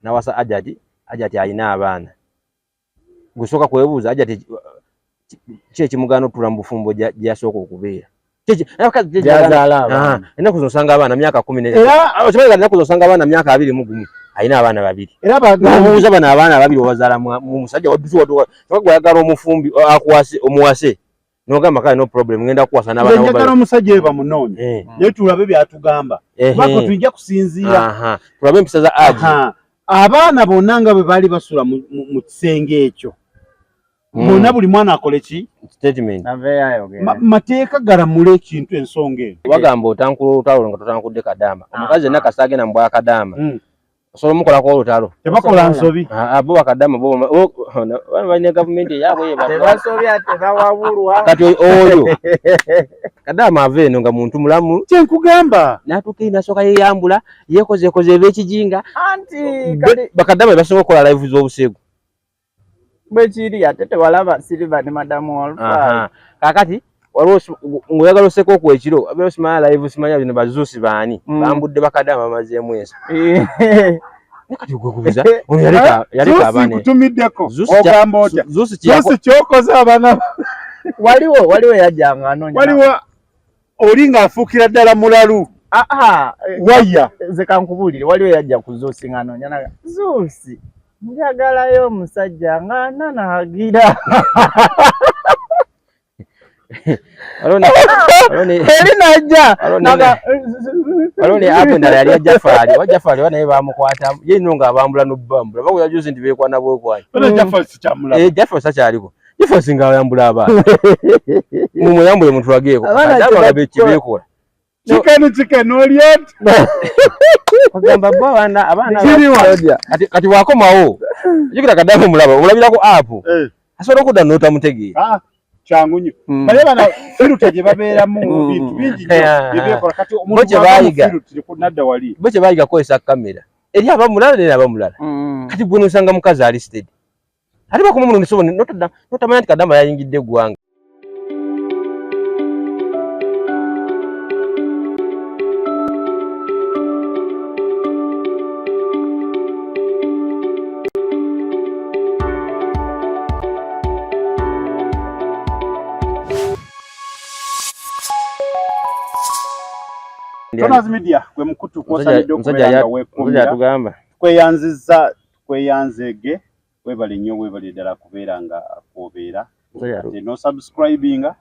nawasa ajati alina abaana gusoka kwebuuza ajati kye kimugano tula mbufumbo gyasooka okubeera enaku zosanga abaana myaka 10 enaku zosanga abaana myaka 21 alina abaana babiri era babuuza bano abaana babiri obazaala mu musajja gwayagala omufumbi akuwase omuwase nogamba kale no problem ngenda kuwasa n'abaana njagala omusajja eba munonye naye tulabe byatugamba bako tujja kusinziira tulabe empisa za aji abaana bonna nga bwe baali basula mu kisenge ekyo bonna buli mwana akole ki statement mateeka galamula ekintu ensonga eyo bagamba otankula olutalo nga totankudde kadama omukazi yenna kasage na mbwa kadama osobola mukolako olutalo tebakola nsobi abo bakadama bo balina gavumenti eyabwe tebasobya tebawabulwa kati oyo kadama ave eno nga muntu mulamu kyenkugamba natuukirina soka yeyambula yekozekoze eb'ekijinga anti bakadama basobola okukola live z'obusegu bwekiri ate tewalaba Silver ne madamu Alfa kakati waliwo ngoyagala oseko okwekiro abeera osimanya live simanya bino bazuusi baani bambudde bakadama bamazeemu ensa nakati gwekubuza yaleka abaana kutumiddeko ogamba otya zuusi kyokoze abaana waliwo yajjanga anoonya waliwo oli ng'afuukira ddala mulalu waya nze kankubuulire waliwo yajja ku Zuusi ng'anoonya naga Zuusi njagalayo omusajja ng'ananahagira eri najja waliwo ne app endala yali ya Jafali wa Jafali wa naye bamukwata ye nno ng'abambula n'obbambula bakuya juzi nti beekwana bwekwanya Jafali sakyaliko Jafali singa ayambula abaana mumuyambule mutulageeko abalabe kibeekola chicken oliot ogamba bo abaana kati wakomawo jikira kadama mulaba olabirako app asobola okudda n'otamutegeera changu nyo bale bana filter gye babeeramu bintu bingi byebekola kati omuntu bayiga nadda wali boche bayiga kozesa kamera eri abamulala ne abamulala kati gwe nosanga mukazi ali listed ali bakomo muno nisobone notamanya nti kadama yayingidde gwanga Tonaz Media kwe mukutu kwosanidde okubeera weekuumira tugamba kweyanzege webale nnyo webale ddala kubeera nga kwobeera ate no subscribinga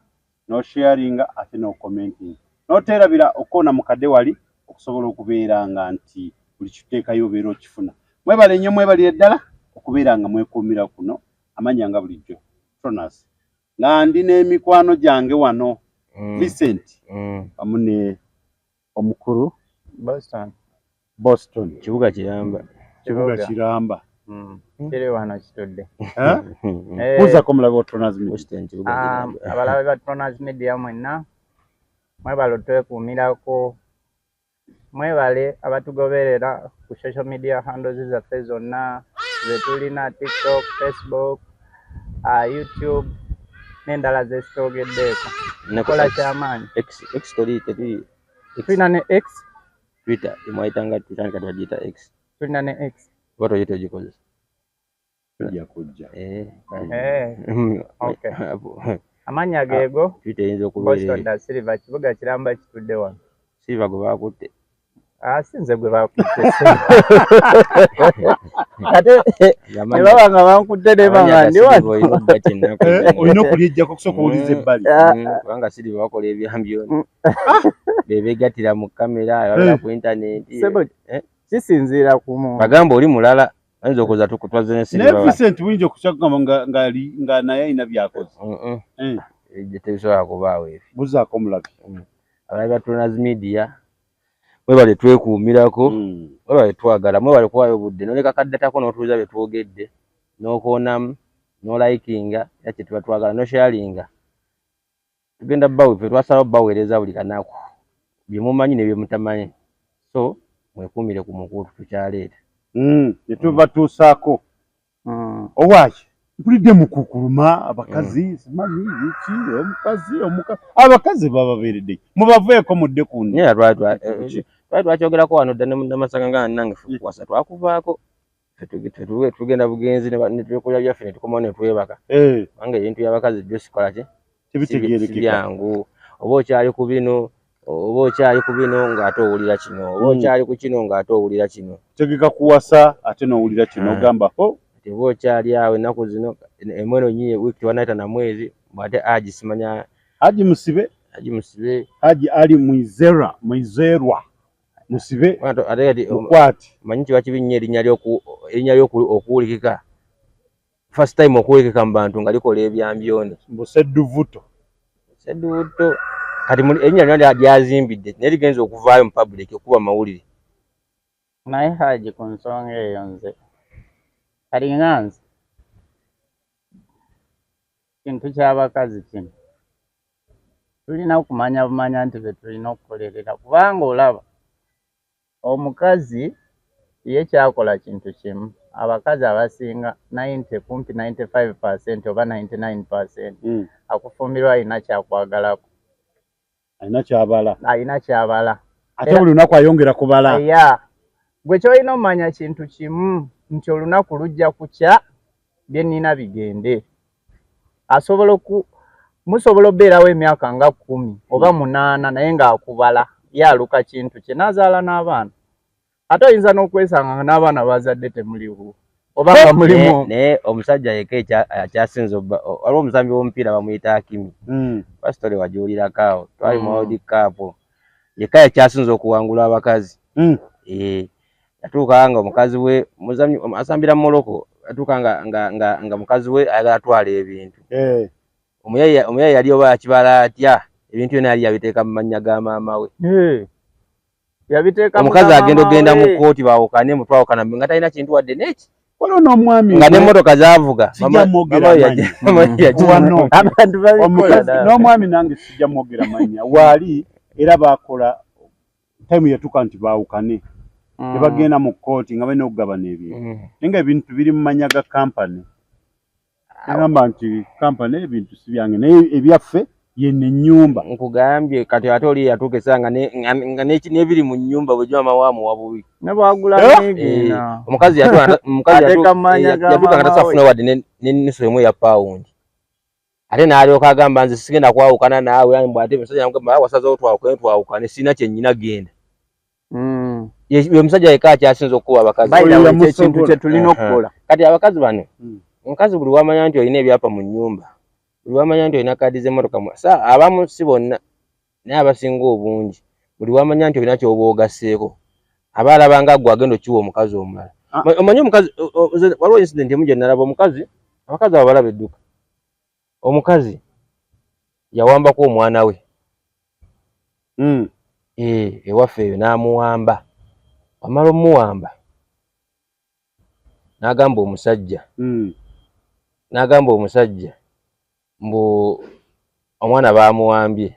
no sharinga ate no commenting noteerabira okona mukadde wali okusobola okubeera nga nti buli kiteekayo obeera okifuna mwebale nnyo mwebale ddala okubeera nga mwekuumira kuno amanya nga bulijjo Tonaz nga ndi n'emikwano gyange wano Vincent amune omukuru Boston kibuga kiramba kiri wano kitudde kuza ko mulabe Tonaz Media abalabe ba Tonaz Media mwenna mwebale twekuumirako mwebale abatugoberera ku social media handles zaffe zonna zetulina TikTok, Facebook, YouTube n'endala zesitogeddeeko nekola kyamaanyi X tulina ne X Twitter imwaitanga Twitter kati bagiyita X tulina ne X bato yite gikozesa tujja kujja okay amanya geego Twitter yinza okubeera Boston da Silver kibuga kiramba kitudde wano Silver gwe bakutte sinze gwe bakutte ate ne baba nga bankutte ne banga ndi wano olina okulyejjako okusoka owuliza ebbali kubanga Silver bakola ebyambyoni bebegatira mu kamera abala ku internet kisinziira ku muntu bagamba oli mulala ayinza okuza tukutwaze ne Silver ne Vincent buyinza okukyagamba nga naye alina byakoze tebisobola kubaawo ebyo buzaako omulabi abalabi ba Tonaz Media mwebale twekuumirako mwebale twagala mwebale kuwaayo obudde noleka kaddatako n'otuuza bye twogedde n'okoonamu n'olikinga era kye tuba twagala nosharinga tugenda ffe twasalawo baweereza buli kanaku bye mumanyi ne bye mutamanyi so mwekuumire ku mukutu tukyaleeta ne tubatuusaako owaki mpulidde mukukuluma abakazi simanyi iki omukazi abakazi bababeeredde mubaveeko mudde kundi twali twakyogerako wano dda ne Namasaka nga nange kuwasa twakuvaako tugenda bugenzi ne tukola byaffe ne tukoma ne twebaka wange ebintu by'abakazi byo sikola ki sibyangu oba okyali ku bino ng'ate owulira kino oba okyali ku kino ng'ate owulira kino tegeka kuwasa ate n'owulira kino ogamba ati oba okyali awo ennaku zino emweno nyinyi wiiki tiwanaita na mwezi ate Haji simanya Haji Musibe Haji Ali Mwizerwa Musibe mukwati manyi kiba kibi nnyo erinnya ly'okuwulikika first time okuwulikika mu bantu nga likola ebyambyondo Sedduvuto kati erinnya lyonna lyazimbidde naye ligenza okuvaayo mu public okuba mawulire naye Haji ku nsonga eyo nze kalinga nze kintu ky'abakazi kino tulina okumanya bumanya nti be tulina okukolerera kubanga olaba omukazi ye kyakola kintu kimu abakazi abasinga 90 kumpi 95% oba 99% akufumbirwa alina kyakwagalako alina kyabala ate buli lunaku ayongera kubala gwe kyolina omanya kintu kimu nti olunaku lujja kukya bye nnina bigende musobola obeerawo emyaka nga 10 oba 8 naye ng'akubala yaluka kintu kye n'azaala n'abaana ate oyinza n'okwesanga n'abaana bazadde temuliwo oba nga mulimu naye omusajja yeka akyasinze waliwo omuzambi w'omupiira bamuyita Hakimi pasitole wagiwulirako awo twali mu World Cup yeka yakyasinze okuwangula abakazi yatuuka nga omukazi we asambira mu Morocco yatuuka nga mukazi we ayagala atwala ebintu omuyayi yali oba yakibala atya ebintu byonna yali yabiteeka mu mannya ga maama we omukazi agenda mu kkooti baawukane mutwawukana nga talina kintu wadde neki nga n'emmotoka zaavuga n'omwami nange sijja mwogera mannya waali era baakola time yatuuka nti baawukane ne bagenda mu kkooti nga balina okugabana ebintu naye nga ebintu biri mu mannya ga kampani agamba nti kampani ebintu si byange naye ebyaffe yenne ennyumba nkugambye kati ate oli yatuuka essanga nga n'ebiri mu nnyumba bwe gyama waamuwa bubi ne bwagula n'ebyina omukazi yatuuka nga tasafuna wadde n'ennusu emu eya pawundi ate n'alyoka agamba nze sigenda kwawukana naawe mbw ate omusajja namugamba wasazeewo twawukane sirina kyennyina genda ye omusajja yeka akyasinza okukuba abakazi ekintu kye tulina okukola kati abakazi bano omukazi buli wamanya nti olina ebyapa mu nnyumba buli wamanya nti olina kaadi z'emmotoka abamu si bonna naye abasinga obungi buli wamanya nti olina kyoba ogasseeko aba alabanga gwe agenda okiwa omukazi omulala omanyi omukazi waliwo incident emu gye nalaba abakazi abo balaba edduka omukazi yawambako omwana we ewaffe eyo n'amuwamba wamala omuwamba n'agamba omusajja mbu omwana bamuwambye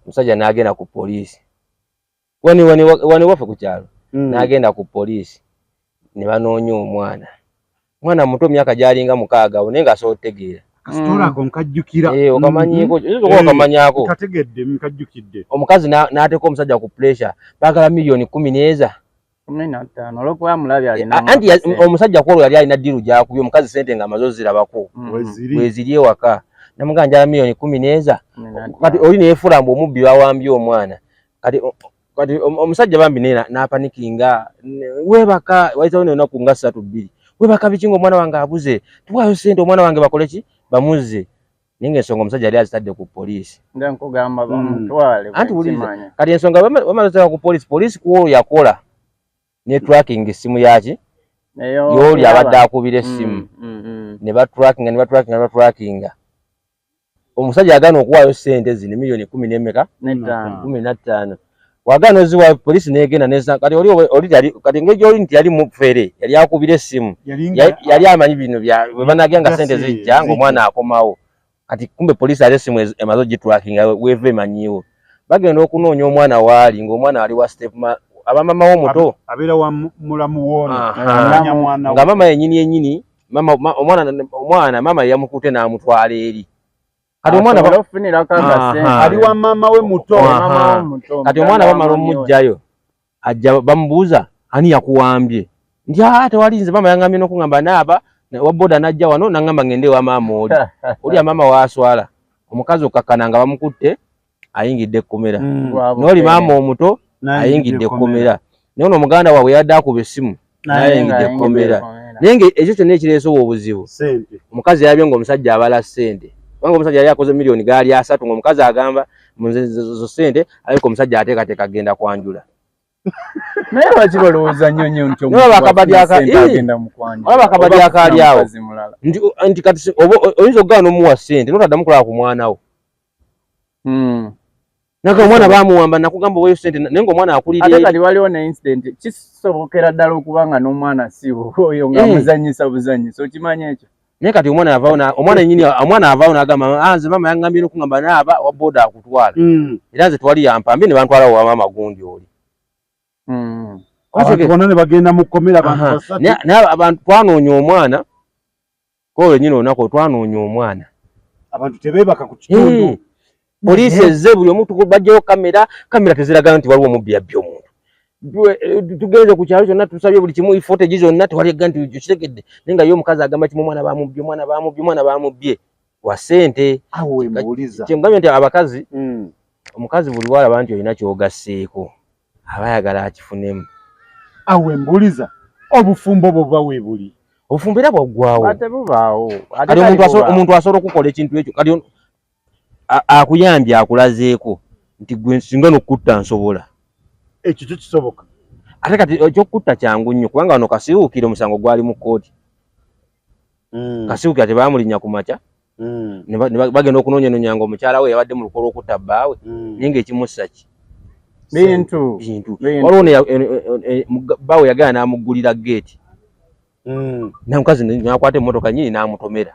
omusajja n'agenda ku poliisi wani waffe ku kyalo n'agenda ku poliisi ne banoonya omwana muto myaka gyalinga 6 naye ng'asobola otegeera kasitoola ako nkajjukira okamanyiiko okamanyako kategedde nkajjukidde omukazi n'ateeka omusajja ku pressure baagala $10,000 olwokuba mulabye alina anti omusajja kwolwo yali alina ddiiru gyakubye omukazi sente ng'amaze ozirabako weziri ewaka namugamba njala $10,000 kati oli neyefuula mbu omubbi bawambye omwana kati omusajja bambi n'apanikinga webaka wayitawo n'ennaku nga 3-2 webaka biki ng'omwana wange abuze tuwaayo sente omwana wange bakole ki bamuzze naye ng'ensonga omusajja yali azitadde ku poliisi nkugamba bamutwale anti wuliriza kati ensonga bamaziteka ku poliisi kuolwo yakola ne tracking essimu yaki y'oli abadde akubira essimu ne batrackinga omusajja yagaana okuwaayo sente zino $10,015 wagaana oziwa poliisi n'egenda kati oli kati engeri oli nti yali mufere yali akubira essimu yali amanyi bino bwe banagenda nga sente zijja ng'omwana akomawo kati kumbe poliisi ali essimu emaze ogitrackinga weeva emanyiwo bagenda okunoonya omwana waali ng'omwana wali wa step abamama w'omuto abeera wa mulamu wono nga mama yennyini omwana mama yamukute n'amutwala eri kati omwana ali wa mama we muto kati omwana bamala omugjayo ajja bamubuuza ani yakuwambye nti tewalinze mama yangambye n'okungamba naaba wa boda najja wano nangamba ngende wa maama oli maama waaswala omukazi okakkana nga bamukutte ayingidde ekkomera n'oli maama omuto ayingidde ekkomera naye ono omuganda waabwe yadde akuba essimu ayingidde ekkomera naye ekyo kyonna ekireesewo obuzibu omukazi yabye ng'omusajja abala ssente kubanga omusajja yali akoze miliyoni gaali 3 ng'omukazi agamba zo ssente ariko omusajja ateekateeka agenda kwanjula naye lwaki balowooza nnyo nti akabadi akaali awo nti kati oyinza okugaana omuwa ssente notaddamu kulaba ku mwana wo naga omwana bamuwamba nakugamba oweyo ssente naye ng'omwana akulirye ate kati waliwo ne incident kisobokera ddala okubanga n'omwana si oyo nga muzanyisa buzanyisa okimanyi ekyo naye kati omwana avaawo n'agamba nze maama yangambye n'okungamba naaba wa boda akutwala era nze twali yampambye ne bantwalawo wa maama gundi oli abantu bonna ne bagenda mu kkomera naye abantu twanoonya omwana kowe nyine olunaku twanoonya omwana abantu tebeebaka ku kitundu poliisi ezze buli omu bajjayo kamera teziraga nti waliwo omubbi yabbye omuntu tugenze ku kyalo kyonna tusabye buli kimu footage zonna tewaliga nti kitegedde naye nga ye omukazi agamba kimu omwana bamubbye wa ssente kyengambye nti abakazi omukazi buli walaba nti olina kyogasseeko aba ayagala akifunemu awe mbuliza obufumbo bwova weebuli obufumbo era bwaggwawo tebubaawo omuntu asobola okukola ekintu ekyo kati akuyambye akulazeeko nti gwe singa n'okutta nsobola ekyo kisoboka ate kati ekyokutta kyangu nnyo kubanga wano kasiwuukire omusango gwali mu kkooti kasiwuukira tebaamulinnya ku makya bagenda okunoonyanonya nga omukyala we yabadde mu lukolo okutta bbaawe naye ng'ekimussa ki bintu waliwo bbaawe yagala n'amuggulira geeti namukazi nakwata emmotoka nyini n'amutomera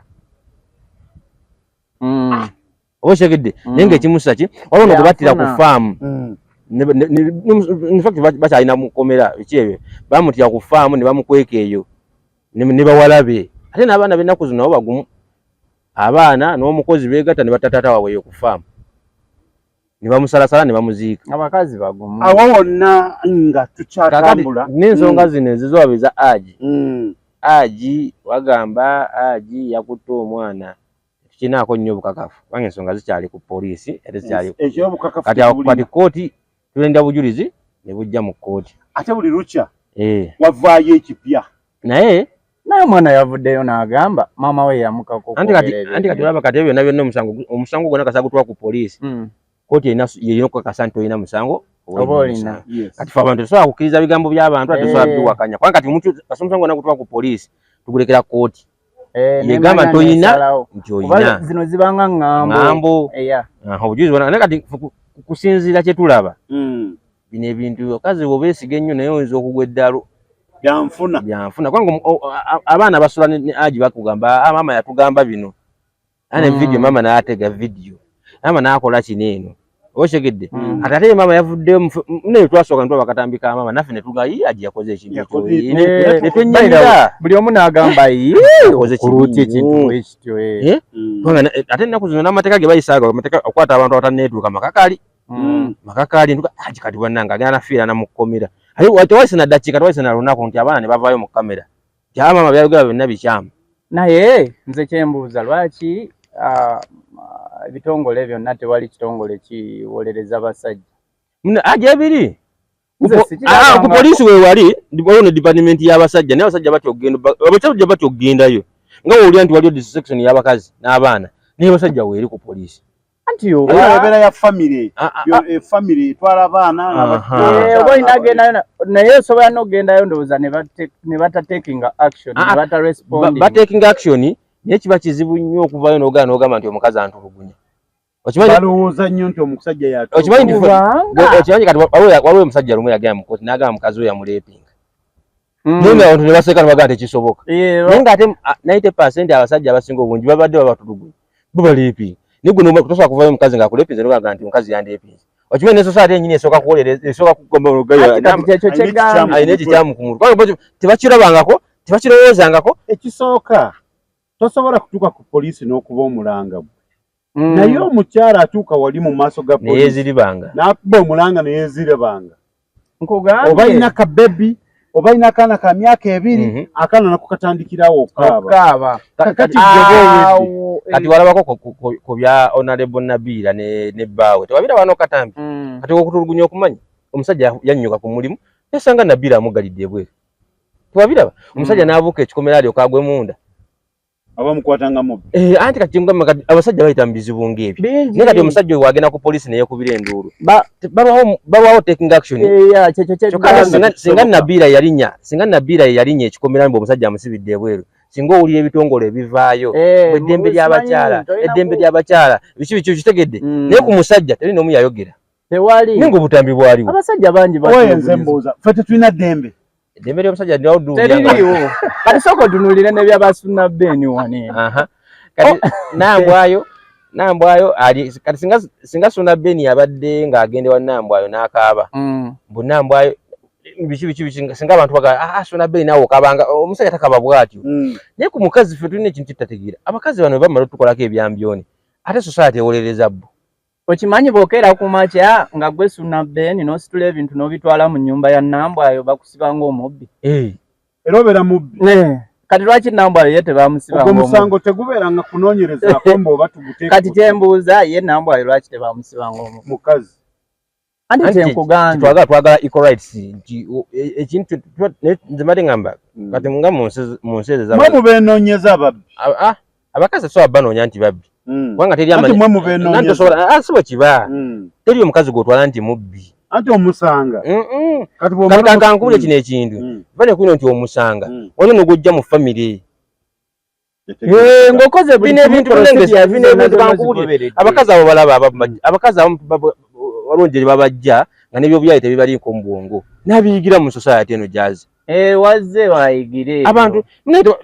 oba okyegedde naye ng'ekimussa ki waliwo no gwe battira ku faamu infact bakyalina mukomera biki ebyo bamutya ku faamu ne bamukweka eyo ne bawalabe ate n'abaana b'ennaku zino nabo bagumu abaana n'omukozi beegatta ne batatata waabwe eyo ku faamu ne bamusalasala ne bamuziika abakazi bagumu awo wonna nga tukyatambula n'ensonga zino ezizoba eza agi wagamba agi yakutte omwana tukinaako nnyo obukakafu kubanga ensonga zikyali ku poliisi ate zikyali kati kooti tulenda bujulizi ne bujja mu kkooti ate buli lukya wavaayo ekipya naye omwana yavuddeyo n'agamba maama we yamukako anti kati olaba kati ebyo byonna byonna omusango gwonna kasagutwa ku poliisi kooti yerina okukakasa nti olina musango oba olina kati fe abantu tesobola kukkiriza bigambo by'abantu ate tesobola biwakanya kubanga kati omuntu omusango gwonna gutwa ku poliisi tugulekera kooti yegamba nti olina nti olina zino zibanga ŋŋambo obujulizi bwonna naye kati kusinziira kye tulaba bino ebintu okazi bw'obeesiga ennyo naye oyinza okugwa eddalo byanfuna kubanga abaana basula ne agi bakugamba maama yatugamba bino ane vidiyo maama n'atega vidiyo maama n'akola kino eno okyegedde ate ate maama yavuddeyo naye twasooka ne twaba katambika maama naffe ne tuga agi yakoze ekintu ne twenyamira buli omu n'agamba kuluuti ekintu ekityo ate ennaku zino n'amateeka ge bayisaaga amateeka okukwata abantu abatanneetuuka makakaali agi kati bannanga agenda nafiira namukomera tewayise na ddakiika tewayise na lunaku nti abaana ne bavaayo mu kamera nti maama byayogera byonna bikyamu naye nze kyembuuza lwaki ebitongole byonna tewali kitongole kiwolereza basajja agi ebiri ku poliisi weewali waliwo ne dipatimenti y'abasajja naye abasajja batya okugendayo nga woolya nti waliwo disection y'abakazi n'abaana naye basajja weeri ku poliisi anti obeera ya famire etwala abaana oba inagendayo naye osobola n'okugendayo ndowooza ne batatekinga action ne batarespondi batakinga action naye kiba kizibu nnyo okuvayo n'ogaana n'ogamba nti omukazi antulugunya balowooza nnyo nti omusajja okimanyi kati waliwo omusajja lumu yagenda mu kooti n'agamba mukazi we yamuleepinga naye nga abantu ne baseeka ne bagamba tekisoboka naye ng'ate 90% abasajja abasinga obungi babadde babatulugunya babaleepinga naye gwe tosobola kuvayo omukazi ng'akuleepinze n'ogamba nti omukazi yandeepinze okimanyi ne society yennyini esooka kuwolereza esooka kugomba alina ekikyamu ku muntu tebakirabangako tebakirowoozangako ekisooka tosobola kutuuka ku poliisi n'okuba omulangamu naye omukyala atuuka wali mu maaso ga poliisi n'akuba omulanga neyeeziribanga nkugambye oba alina kabebi oba ina akaana ka myaka 2 akaana nako katandikirawo okukaaba kati walabako ku bya Honorable Nabila ne Bawe tewabira wano katambi kati okutulugunya okumanya omusajja yannyuka ku mulimu yasanga Nabila amugalidde ebwe tewabiraba omusajja n'abuuka ekikomera ali okagwe munda abamukwatanga mu anti kati abasajja bayita mbizibu ng'ebyo naye kati omusajja oyo wagenda ku poliisi naye kubira enduulu babawo taking action singa Nabila yalinya ekikomera mbu omusajja amusibidde ebweru singa owulira ebitongole ebivaayo eddembe ly'abakyala biki kitegedde naye ku musajja teri n'omu yayogera naye ng'obutambi bwaliwo abasajja bangi bayenze mbuuza ffe tetulina ddembe eddembe ly'omusajja teriiwo kati sooka otunuulire ne byabasuna Beni wane kati Nambwayo ali kati singa Suna Beni abadde ng'agende wa Nambwayo n'akaaba mbu Nambwayo biki singa abantu baga Suna Beni naawe okabanga omusajja takaba bw'atyo naye ku mukazi ffe tulina ekintu tutategeera abakazi bano bamala otukolako ebyambyoni ate society ewolereza bbo okimanyi bokeera ku makya nga gwe Suna Beni n'ositula ebintu n'obitwala mu nnyumba ya Nambwayo bakusiba ng'omubbi era obeera mubbi kati lwaki Nambwayo ye tebamusiba ng'omubbi omusango tegubeera nga kunoonyerezaako mboba tuguteeka kati kyembuuza ye Nambwayo lwaki tebamusiba ng'omubbi mukazi anti kyenkugambye twagala equal rights ekintu nze mbadde ngamba kati nga mu nsi ezo mwe mubeenoonyeza ababbi abakazi so abanoonya nti babbi kubanga teri anti mwe mubeenoonyeza asibo kiba teri omukazi gw'otwala nti mubbi anti omusanga kati kankubule kino ekintu vane kwino nti omusanga ono nogujja mu famire ng'okoze bino ebintu kankubule abakazi abo balaba abakazi abo walonje babajja nga n'ebyobuyaye tebibaliiko mu bwongo n'abiyigira mu society eno jazz wazze bayigire abantu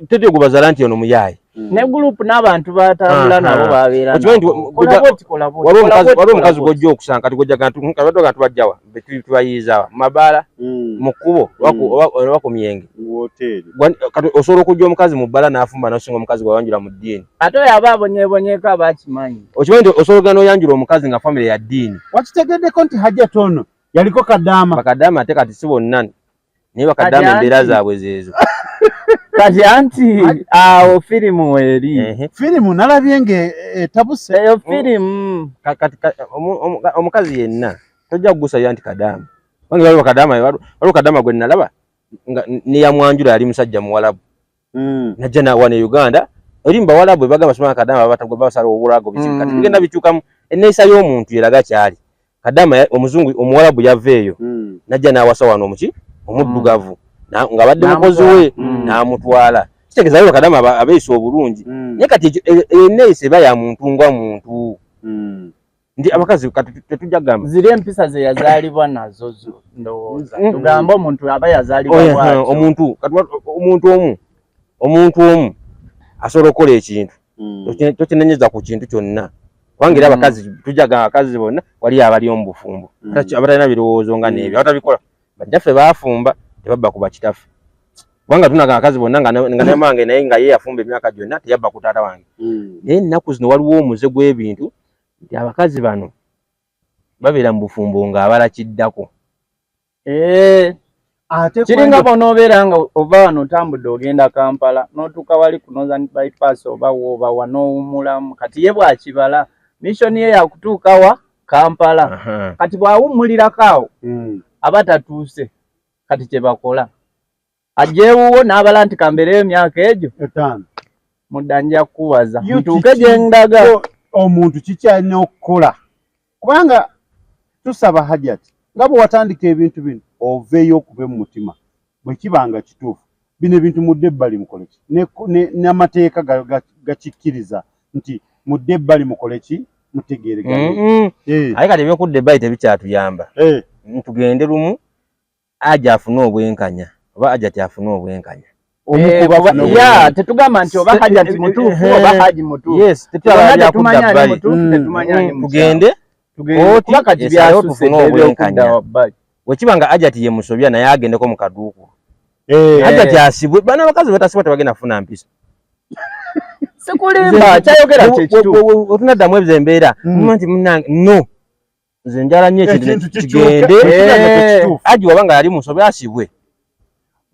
tete gubazaala nti ono muyaye ne group n'abantu batambula nabo babeera waliwo omukazi gwojja okusanga kati gwojja gantu bajjawa tubayiiza mabaala mu kkubo oba ku myenge kati osobola okujja omukazi mu bbala n'afumba n'osinga omukazi gwayanjula mu ddiini ate oyo aba abonyeebonyeeko abakimanyi okimanyi nti osobola n'oyanjula omukazi nga famire ya ddiini wakitegeddeko nti Hajjati ono yaliko Kadaama bakadaama ate kati si bonna naye bakadaama embeera zaabwe zeezo kati anti awo firimu eri firimu nalabye ng'etabuse eyo firimu omukazi yenna tojja kugusayo nti Kadaama wange waliwo Kadaama gwe nalaba neyamwanjula yali musajja muwalabu najja nawana e Uganda eri mubawalabu ebaga basoma Kadaama babasala obulago biki kati bigenda bikyukamu enneeyisa y'omuntu eraga kyali Kadaama omuzungu omuwalabu yaveeyo najja n'awasa wano omuki omuddugavu nga badde mukozi we n'amutwala kitegeeza lero Kadaama abeeyisa obulungi naye kati enneeyisa eba ya muntu nga muntu ndi abakazi kati tetujja kugamba ziri empisa ze yazaalibwa nazo ndowooza tugamba omuntu aba yazaalibwa bwatyo omuntu omu asobola okukola ekintu tokinenyeza ku kintu kyonna kubanga era abakazi tujja kugamba abakazi bonna wali abali omu bufumbo abatalina birowoozo nga n'ebyo abatabikola bajjaffe baafumba tebabba kuba kitaffe kubanga tunaga abakazi bonna nga nemange naye nga ye yafumba emyaka gyonna teyabba ku taata wange naye ennaku zino waliwo omuze gw'ebintu nti abakazi bano babeera mu bufumbo ng'abala kiddako kiringa bw'onoobeera nga ova wano otambudde ogenda Kampala n'otuuka wali ku Northern bypass oba woobawa n'owummulamu kati ye bw'akibala mission ye yakutuuka wa Kampala kati bw'awummulirako awo aba tatuuse kati kye bakola ajja ewuwo n'abala nti kambeereyo emyaka egyo 5 mudda nja kukubaza ntuuke gye ndaga omuntu kikyalina okukola kubanga tusaba Hajjati nga bwe watandika ebintu bino oveeyo okuva mu mutima bwe kibanga kituufu bino ebintu mudde ebbali mukole ki n'amateeka gakikkiriza nti mudde ebbali mukole ki mutegeeraganye aye kati ebyokudda ebbali tebikyatuyamba tugende lumu ajja afune obwenkanya oba Hajjati afune obwenkanya tetugamba nti oba Hajjati mutuufu oba Haji mutuufu tugende kati byasuse ebyokuda wekiba nga Hajjati ye musobya naye agendeko mu kaduuku Hajjati asibwe bana abakazi batasibwa tebagenda kufuna mpisa sikulimba kyayogera kyekituufu otunaddamu ebizo embeera nti munange no nze njala nnyo ekintu kigende Haji wabanga yali musobya asibwe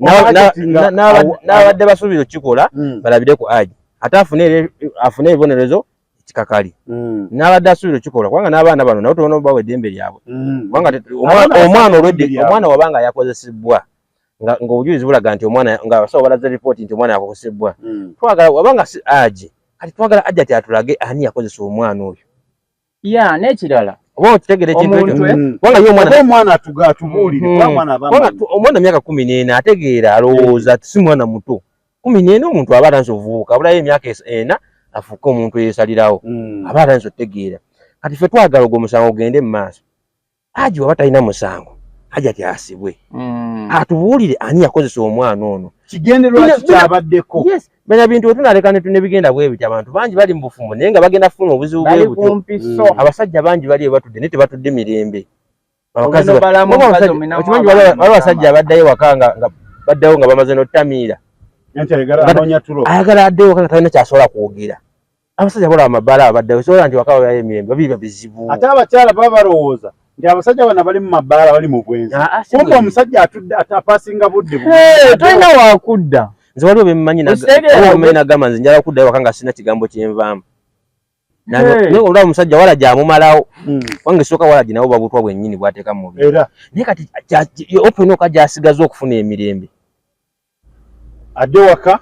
n'abadde basuubira okukikola balabire ku Haji ate afune ebibonerezo kikakali n'abadde asuubira okukikola kubanga n'abaana bano nabo tubona bawa eddembe lyabwe kubanga omwana wabanga yakozesebwa ng'obujulizi bulaga nti omwana nga basawo balaze ripooti nti omwana yakozesebwa twagala wabanga si Haji kati twagala Haji ati atulage ani yakozesa omwana oyo n'ekirala oba okitegere ekintu ekyo kubanga omwana atubuulire omwana myaka 14 ategeera alowooza si mwana muto 14 omuntu aba atanze ovubuka abulayo emyaka 4 afuuke omuntu yeesalirawo aba atanze otegeera kati ffe twagala ogwo omusango ogende mu maaso Haji waba talina musango Haji ati asibwe atubuulire ani yakozesa omwana ono kigendererwa kikyabaddeko banya bintu tunaleka ne bigenda bwe biti abantu bangi bali mu bufumo naye nga bagenda kufuna obuzibu bwe buto abasajja bangi bali ebatudde ne tebatudde mirembe abakazi okimanyi waliwo abasajja abaddayo waka nga baddayo nga bamaze n'otamiira ayagala addeyo waka nga talina kyasobola kwogera abasajja bola amabala abaddayo sobola nti waka wabayo emirembe babiri babizibu ate abakyala baba balowooza nti abasajja bana bali mu mabbaala bali mu bwenzi kumbe omusajja atudde atapasinga budde tolina wakudda nze waliwo bemmanyi nagamba nze njala okuddayo waka nga sina kigambo kyenvaamu naye olwa omusajja wala gyamumalawo wange sooka wala ginawo babutwa bwennyini bwateeka mu mubiri naye kati opena oka gyasigaza okufuna emirembe adde waka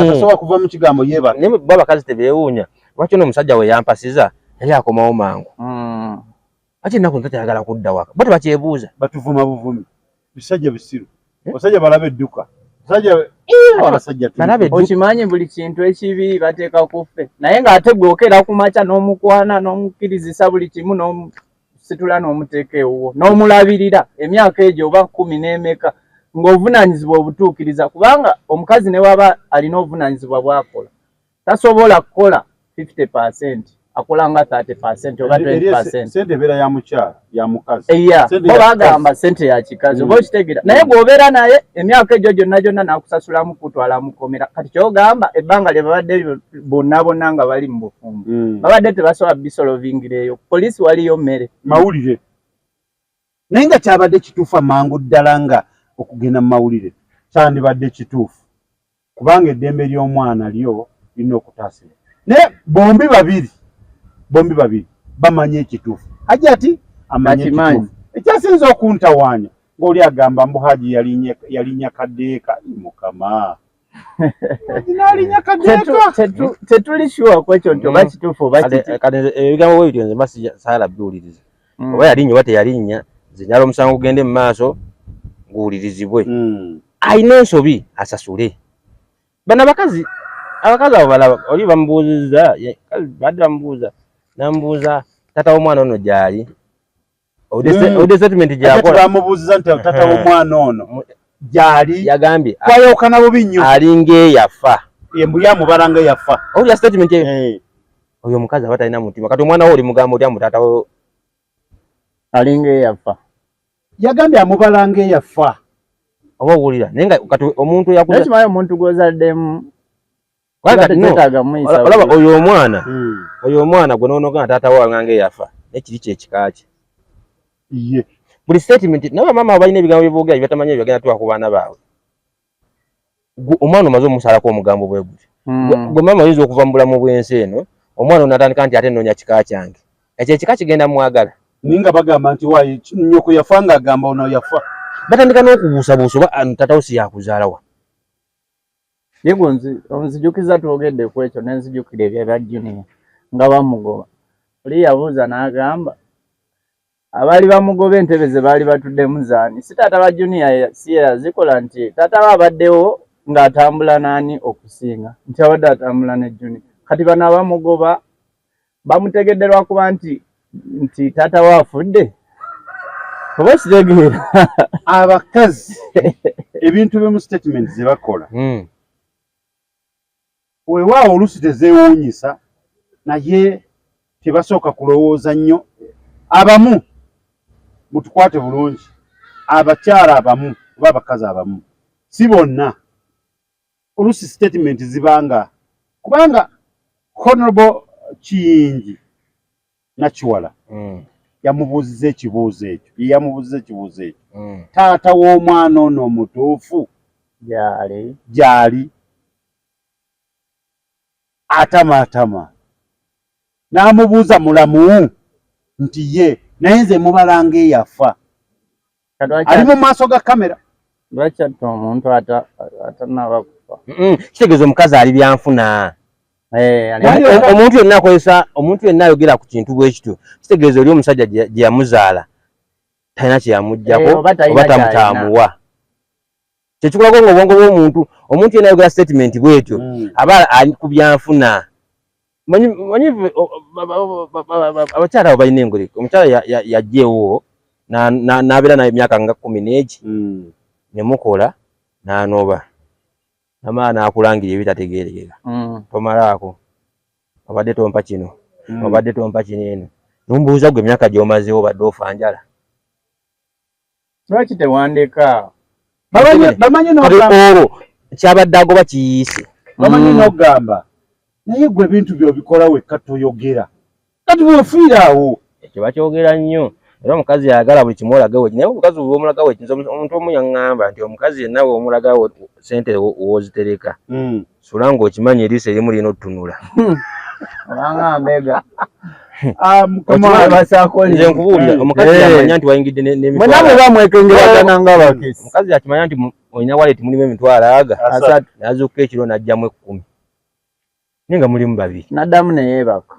atasobola kuva mu kigambo yeebaka naye bo abakazi tebeewuunya lwaki ono omusajja we yampasiza yali akomawo mangu ati ennaku nta tayagala kudda waka bo tebakyebuuza batuvuma buvumi bisajja bisiru basajja balaba edduka okimanyi buli kintu ekibi bateeka kuffe naye ng'ate gwokera ku makya n'omukwana n'omukkirizisa buli kimu n'omusitula n'omuteeka ewuwo n'omulabirira emyaka egyo oba 10 n'emeka ng'obuvunaanyizibwa obutuukiriza kubanga omukazi ne waba alina obuvunaanyizibwa bw'akola tasobola kukola 50%. Akola nga 30% oba 20%. Sente beera ya mukyala ya mukazi. Bo bagamba sente ya kikazi oba okitegeera naye bw'obeera naye emyaka egyo gyonna n'akusasulamu kutwala mukomera kati kyogamba ebbanga lye babadde bonna nga bali mu bufumbo babadde tebasobola bisolovingireeyo poliisi waliyo mmere mawulire naye nga kyabadde kituufu amangu ddala nga okugenda mu mawulire kyandibadde kituufu kubanga eddembe ly'omwana lyo lirina okutaasibwa naye bombi babiri bamanye ekituufu Haji ati amanye ekituufu ekyasinza okuntawaanya ng'oli agamba mbu Haji yalinya kaddeeka mukama n'alinya kaddeeka tetuli sure ku ekyo nti oba kituufu oba ebigambo bwe bityo nze mba saala biwuliriza oba yalinya oba teyalinnya nze njala omusango gugende mu maaso guwulirizibwe alina ensobi asasule bano abakazi abo balaba oli bamubuuzizza badde bamubuuza namubuuza tata w'omwana ono gyali ode statement gyakola bamubuuziza nti tata w'omwana ono gyali yagambye twayawukana bubi nnyo alinga eyafa embu yamubalanga eyafa owulira statement oyo omukazi aba talina mutima kati omwana wo oli mugamba otya mutata we alinga eyafa yagambye amubalanga eyafa oba owulira naye nga kati omuntu yakuza ekimanyi omuntu gwozaddemu olaba oyo omwana gwe noonogana taata we alanga eyafa nekiri kyekika kye buli statement naye bamaama balina ebigambo byeboogera byebatamanyi byagenda tuwa ku baana baabwe omwana omaze omusalako omugambo bwe guti gwe maama oyinza okuva mu bulamu bw'ensi eno omwana onatandika nti ate noonya kika kyange ekyo ekika kigenda mwagala naye nga bagamba nti wayi nnyoko yafa ng'agamba ono yafa batandika n'okubuusabuusa oba tata wo si yakuzaalawa yego onzijukiza twogedde ku ekyo nenzijukira ebya Junior nga bamugoba oli yabuuza n'agamba abaali bamugoba entebe ze baali batuddemu zaani si taata ba Junior si yazikola nti taata we abaddewo ng'atambula n'ani okusinga nti abadde atambula ne Junior kati bano abamugoba bamutegedde lwakuba nti taata we afudde oba kitegeera abakazi ebintu bimu statement ze bakola weewaawo oluusi tezeewuunyisa naye tebasooka kulowooza nnyo abamu mutukwate bulungi abakyala abamu oba abakazi abamu si bonna oluusi statement zibanga kubanga Honorable Kiyingi Nakiwala yamubuuziza ekibuuzo ekyo taata w'omwana ono omutuufu gyali atama n'amubuuza mulamu nti ye naye nze mubalanga eyafa ali mu maaso ga kamera. Lwaki ate omuntu atanaba kufa? Kitegeeza omukazi ali byanfuna. Omuntu yenna akozesa, omuntu yenna ayogera ku kintu bwe kityo, kitegeeza oli omusajja gye yamuzaala talina kye yamuggyako oba tamutaamuwa. Kyekikulaga ng'obwongo bw'omuntu, omuntu yenna ayogera statement bw'etyo aba ali ku byanfuna. Manyi abakyala abo balina engoleko. Omukyala yajjeewo n'abeera naye emyaka nga 10 ne mukola n'anoba. Namala n'akulangira ebitategeerekeka. Tomalaako. Obadde tompa kino. Obadde tompa kino eno. Nombuuza gwe emyaka gy'omazeewo obadde ofa njala. Lwaki tewandeeka? Bamanyi n'ogamba. Kyabadde agoba kiyiise. Bamanyi n'ogamba. Naye gwe ebintu by'obikola wekka toyogera. Kati bw'ofiira awo. Ekyo bakyogera nnyo. Era omukazi yagala buli kimu olagawo. Naye omukazi bw'omulagawo omuntu omu yaŋŋamba nti omukazi yenna bw'omulagawo ssente w'ozitereka. Sula ng'okimanyi eriiso erimu lino ottunula. Olanga mbega. Nze nkubuulira omukazi yamanya nti wayingidde n'emitwalo. Mwenna muba mwekengeragana ng'abakesi. Omukazi yakimanya nti olina waleti mulimu emitwalo asatu. N'azuukuka ekiro n'aggyamu 10. Naye nga mulimu 2. N'addamu ne yeebaka.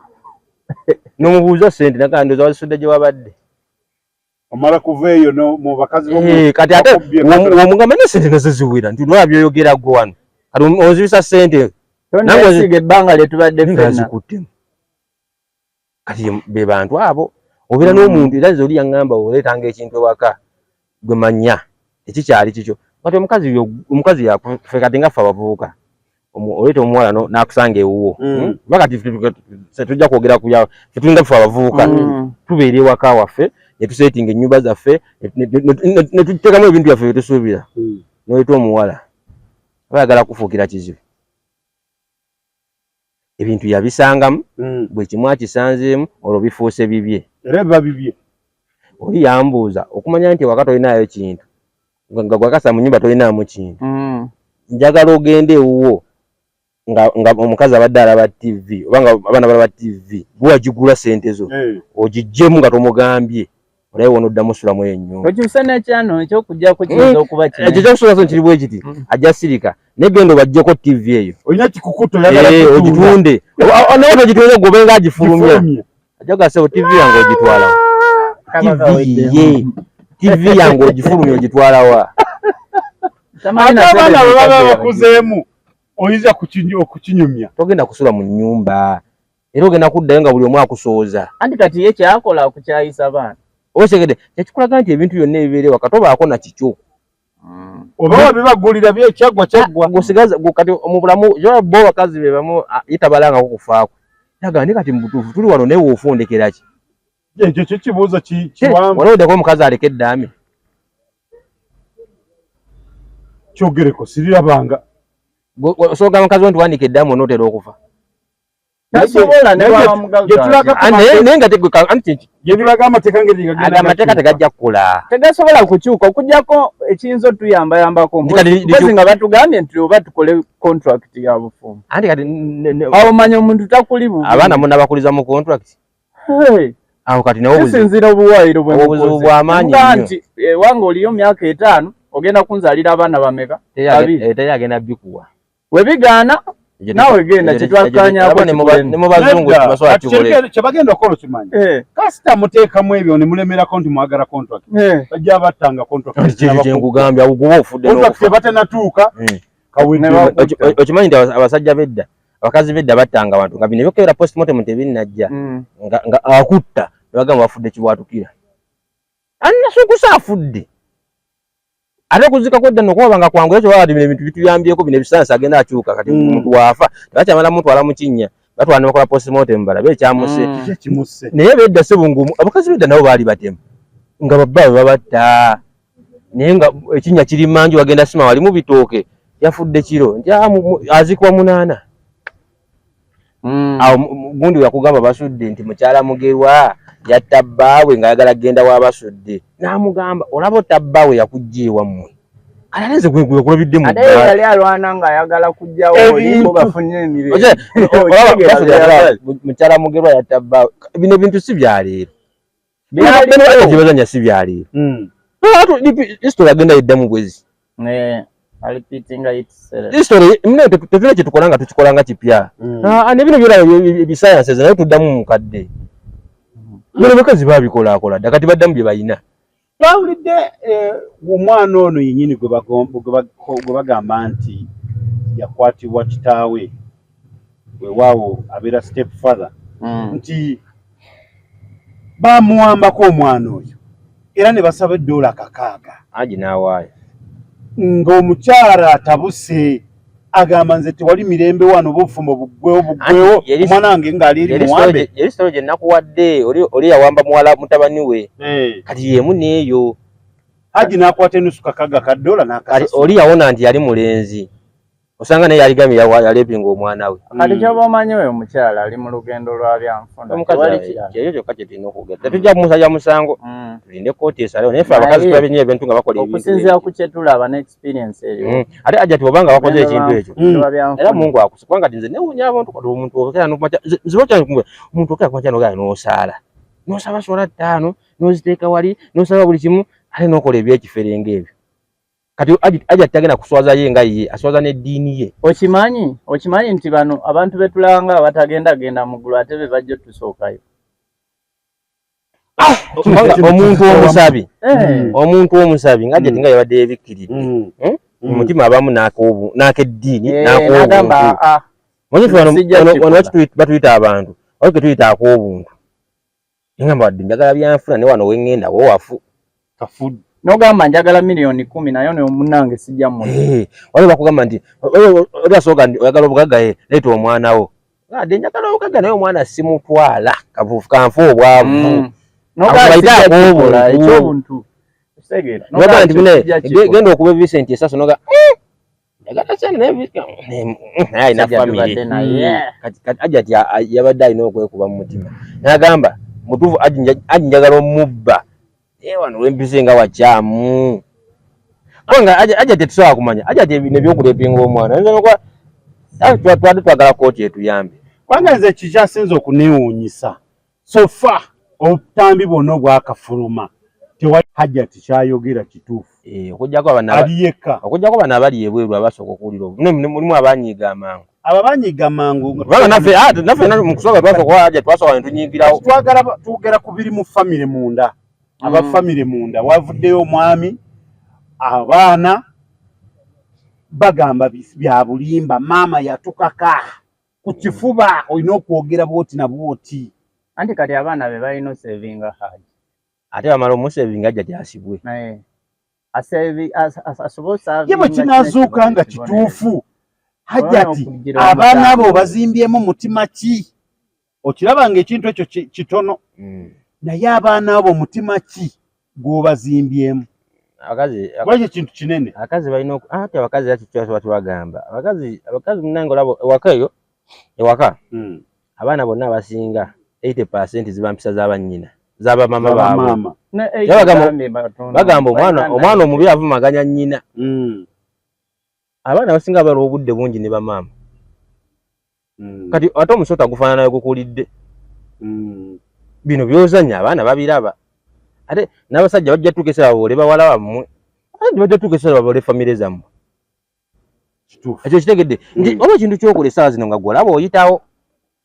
N'omubuuza ssente nagaa ndowooza wazisudde gye wabadde. Omala kuva eyo mu bakazi kati ate womugamba n'essente nazo ziwera nti lwa byoyogera gwe wano kati ozibisa ssente nangesiga ebbanga lye tubadde ffenna zikuttemu. Kati be bantu abo obeera n'omuntu era nze oli yaŋŋamba oleetanga ekintu ewaka gwe manya ekikyali kikyo. Kati omukazi yafe kati nga ffe abavubuka oleeta omuwala n'akusanga ewuwo bakati tujja kwogera ku byawe ffe tulinga ffe abavubuka tubeera ewaka waffe ne tuseetinga ennyumba zaffe ne tuteekamu ebintu byaffe bye tusuubira n'oleeta omuwala bayagala kufuukira kizibu. Ebintu yabisangamu bwe kimu akisanzeemu olwo bifuuse bibye. Era biba bibye. Oli yambuuza okumanya nti ewaka tolinaayo kintu nga gwakasa mu nnyumba tolinaamu kintu. Njagala ogende ewuwo nga omukazi abadde alaba TV oba nga abaana balaba TV gwe wagigula ssente zo ogiggyemu nga tomugambye olabe wonoddamu osulamu ennyumba. Okyuse n'ekyano ekyokuggyako kiyinza okuba kino. Ekyo kyokusulaso kiri bwe kiti ajja sirika naye genda obaggyeko TV eyo. Olina kikukuto oyagala ogitunde naye togitunde gobe nga agifulumya ajja gasebo TV yange ogitwalawo. TV yange ogifulumya ogitwalawa. Abaana baba bakuzeemu oyinza okukinyumya. Togenda kusula mu nnyumba era ogenda kuddayo nga buli omu akusooza. Anti kati ye kyakola okukyayisa baana. Osekede ekikulaga nti ebintu byonna ebibeere waka tobaako na kikyo. Oba wabibagulira byekyagwa kyaggwa. Gusigaza kati mu bulamu yo bo bakazi be bamu yitabalanga okufaako. Yaga ndi kati mu butuufu tuli wano newe ofundekera ki? Ekyo kyo kibuuzo kiwamu. Walodeko omukazi aleke eddaame. Kyogereko sirirabanga. Osoga omukazi wantu wandika eddaame onootera okufa. Tasobola ne getulaga amateeka ng'egagenda amateeka tegajja kukola tegasobola kukyuka okujjako ekiyinza otuyambayambako mpozi nga batugambye nti oba tukole contract ya bufumu anti kati awo manya omuntu takuli bubi abaana muna bakuliza mu contract awo kati nawo businzira obuwaayiro bw'obuzibu bw'amaanyi nti wange oliyo myaka 5 ogenda kunzalira abaana bameka teri agenda bikuwa webigaana nawe genda kitwakanyako ne mu bazungu basobola kikole kyebagenda okukola kimanyi kasita muteekamu ebyo ne mulemerako nti mwagala contract bajja battanga contract kyengugambye awo ofudde contract batanatuuka okimanyi nti abasajja bedda abakazi bedda battanga abantu nga bino ebyokebera postmortem tebinnajja nga akutta nebagamba bafudde kibwatukira annasukusa afudde ate kuzika kwedda nokuba nga kwangu ekyo baba bino ebintu bituyambyeko bino ebisansa agenda akyuka kati omuntu waafa tebakyamala mutwala mu kinnya batwala ne bakola postmortem balabe ekyamuse naye bedda sebungumu abakazi bedda nabo baali batemu nga babbaabwe babatta naye nga ekinnya kiri manju wagenda sima wali mu bitooke yafudde kiro nti azikwa 8 awo gundi yakugamba basudde nti mukyala mugerwa yatta bbaawe ng'ayagala kgenda w'abasudde n'amugamba olaba otta bbaawe yakujja ewammwe alanze gwe kulabidde mu ate yali alwana nga ayagala kujjawo olimbo bafunye emirembe mukyala Mugerwa yatabba bino bintu si byaleero byali si byaleero history agenda yeddamu bwezi alipitinga itself history mne tefuna kitukola nga tukikola nga kipya ne bino byona sciences nayo tuddamu mukadde bino bakazi babikola akola dakati baddamu bye bayina twawulidde omwana ono yennyini gwe bagamba nti yakwatibwa kitaawe weewaawo abeera step father nti bamuwambako omwana oyo era ne basaba $600 aji n'awaayo ng'omukyala atabuse agamba nze tewali mirembe wano bufumo buggwewo omwana wange ng'ali eri muwambe yeri sitolo gye nakuwadde oli yawamba muwala mutabani we kati yemu n'eyo haji n'akwata enusu $600 n'akasasula oli yawona nti yali mulenzi osanga naye yaligamye yalepinga omwana we kati ky'oba omanyi oyo omukyala ali mu lugendo lwa byanfuna ekyo kyokka kye tulina okwogera tetujja kumusajja musango tulinde kooti esalewo naye ffe abakazi tulabye nnyo ebintu nga bakola ebintu okusinziira ku kye tulaba n'experience eriwo ate ajja ti obanga bakoze ekintu ekyo era Mungu akusi kubanga ti nze newunya abantu omuntu okera omuntu okera kumakya nogala n'osaala n'osaba sola 5 n'oziteeka wali n'osaba buli kimu ate n'okola ebyekifere ng'ebyo kati ajja tagenda kuswaza ye nga ye aswaza n'eddiini ye okimanyi nti bano abantu betulanga batagendagenda mu ggulu ate be bajja tusookayo omuntu omusabi ng'ajja tinga yabadde yebikkiridde omutima abamu n'akeddiini n'akobuntu batuyita abantu oyo ke tuyita ak'obuntu engamba wadde njagala byanfuna ne wano wengenda wowafu kafudde nogamba njagala $10,000 nayo ne omunange sijja mu wale bakugamba nti oli asooka oyagala obugagga leeta omwana wo ade njagala obugagga naye omwana simutwala kavufu kanfu obwavu ekyobuntu genda okuba Vincent esaso noga njagala sana naye alina famire ajja ti yabadde alina okwekuba mu mutima nagamba mutuufu aji njagala omubba wano lwempise nga wakyamu kubanga ajja tetusobola kumanya ajja ti nebyokulepinga omwana twade twagala kooti etuyambe kubanga nze kikyasinza okuneewuunyisa sofa obutambi bwonna obwakafuluma tewali hajja tikyayogera kituufu okugjako bano abali ebweru abasooka okuwulira mulimu abanyiiga amangu abo banyiga mangu kubanga naffe mu kusooka twasooka hajja twasooka ne tunyiigirawo twogera ku biri mu famire munda abafamire munda wavuddeyo omwami abaana bagamba bya bulimba maama yatukaka ku kifuba olina okwogera bwoti na bwoti anti kati abaana be balina osevinga haji ate bamala omusevinga ajja tyasibwe ye bwe kinaazuuka nga kituufu hajja ti abaana abo bazimbyemu mutima ki okiraba ng'ekintu ekyo kitono naye abaana abo mutima ki gw'obazimbyemu lwaki kintu kinene abakazi balina ati abakazi batubagamba abakazi munange olaba ewaka abaana bonna abasinga 80% ziba mpisa z'abannyina z'abamama baabwe bagamba omwana omubi avumaganya nnyina abaana basinga bali obudde bungi ne bamaama kati ate omusota gufaanana nayo gukulidde bino byozanya abaana babiraba ate n'abasajja bajja tuuka ekiseera baboole bawala bammwe bajja tuuka ekiseera baboole famire zammwe ekyo kitegedde nti oba ekintu kyokola essaawa zino nga gwolaba oyitawo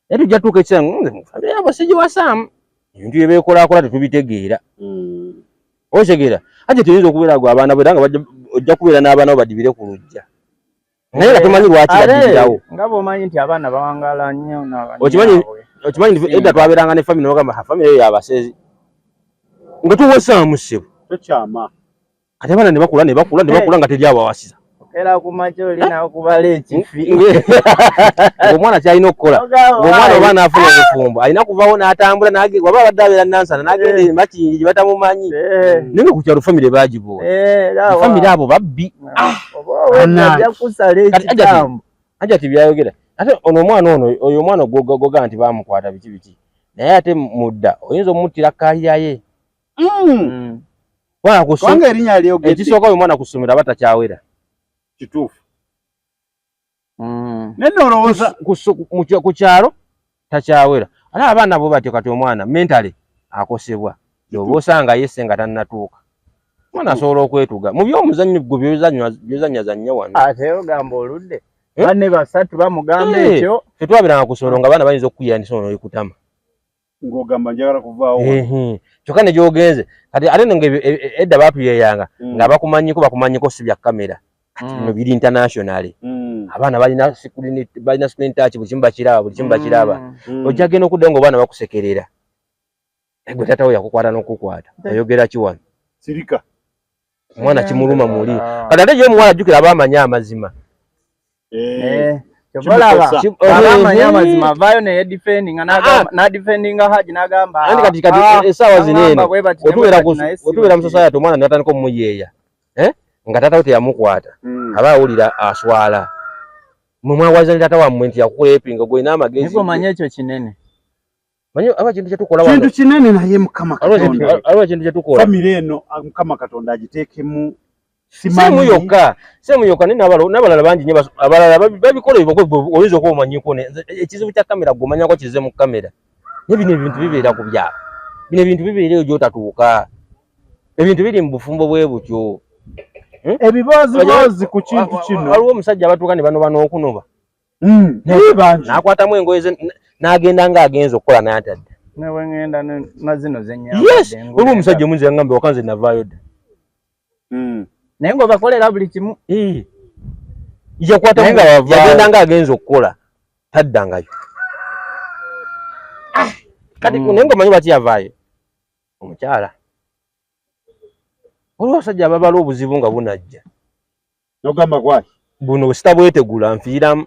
naye tujja tuuka ekiseera famire yabo sigiwasaamu ebintu bye beekolaakola tetubitegeera okitegeera ate tuyinza okubeera gwe abaana bwera nga ojja kubeera n'abaana bo badibire ku lujja naye nga tomanyi lwaki badibirawo nga bw'omanyi nti abaana bawangaala nnyo okimanyi nti edda twabeeranga ne famire nogamba famire eyo yabasezi nga tuwasaamu ssebo tokyama kati abaana ne bakula nga teri abawasiza era kumakya olina okubala ekifi ng'omwana kyalina okukola ng'omwana oba naafuna obufumbo alina kuvawo n'atambula waba abadde abeera nansana n'agenda emakingi gye batamumanyi naye nga ku kyalo famire baagiboola famire abo babbi ajja kusala ekitambo ajja ti byayogera ate ono omwana oyo omwana goga nti bamukwata biki naye ate mudda oyinza omuttira kaalira ye Bwana kusoma Kwange erinnya alyogedde. Ekisooka oyo mwana kusomera batakyawera. Kituufu. Nene olowooza ku kyalo takyawera. Ate abaana bo batyo kati omwana mentally akosebwa. Oba osanga yesse nga tannatuuka. Mwana asobola okwetuga. Mu by'omuzannyo gwe byozannya wano. Ate ogamba oludde. Banne basatu bamugamba ekyo. Tetwabiranga ku ssomero nga abaana bayinza okukuyira n'essomero likutama. ng'ogamba njagala kuvaawo. Kyokka ne gy'ogenze kati ate nga edda baatuyeyanga nga bakumanyiko si bya kamera. Kati bino biri international. Abaana balina screen touch buli kimu bakiraba. Ojja genda okudda ng'obaana bakusekerera. Gwe taata we yakukwata n'okukwata. Oyogera ki wano? Sirika. Omwana kimuluma muli. Kati ate y'omuwala ajjukira abamanya amazima. Abamanya amazima avaayo naye defending na defending Haji n'agamba. Andi kati essaawa zino eno otubeera mu society omwana n'atandika omumuyeeya. Nga taata we teyamukwata. Aba awulira aswala. Mwe mwawaza ne taata wammwe nti yakulepinga gwe n'amagezi. Niko manya ekyo kinene. Manyo aba kintu kye tukola wano. Kintu kinene naye Mukama Katonda. Aliwo kintu kye tukola. Family eno Mukama Katonda agiteekemu simanyi yokka n'abalala bangi nnyo abalala babikola ebyo oyinza okuba omanyiko ekizibu kya kamera gw'omanyako kize mu kamera. Naye bino ebintu bibeera ku byalo. Bino ebintu bibeera eyo gy'otatuuka. Ebintu biri mu bufumbo bwe butyo. Ebiboozi ku kintu kino. Waliwo omusajja abatuuka ne banoba n'okunoba. N'akwatamu engoye ze n'agenda ng'agenza okukola n'atadde. Newe ngenda na zino zennya. Yes, waliwo omusajja omunzi yangambye wakanze navaayo dda. Naye ng'obakolera buli kimu. Yakwatamu yagenda ng'agenza okukola taddangayo. Kati naye ng'omanyi bati yavaayo omukyala. Waliwo abasajja ababala obuzibu nga bunajja. N'ogamba gwaki? Buno sitabwetegula nfiiramu.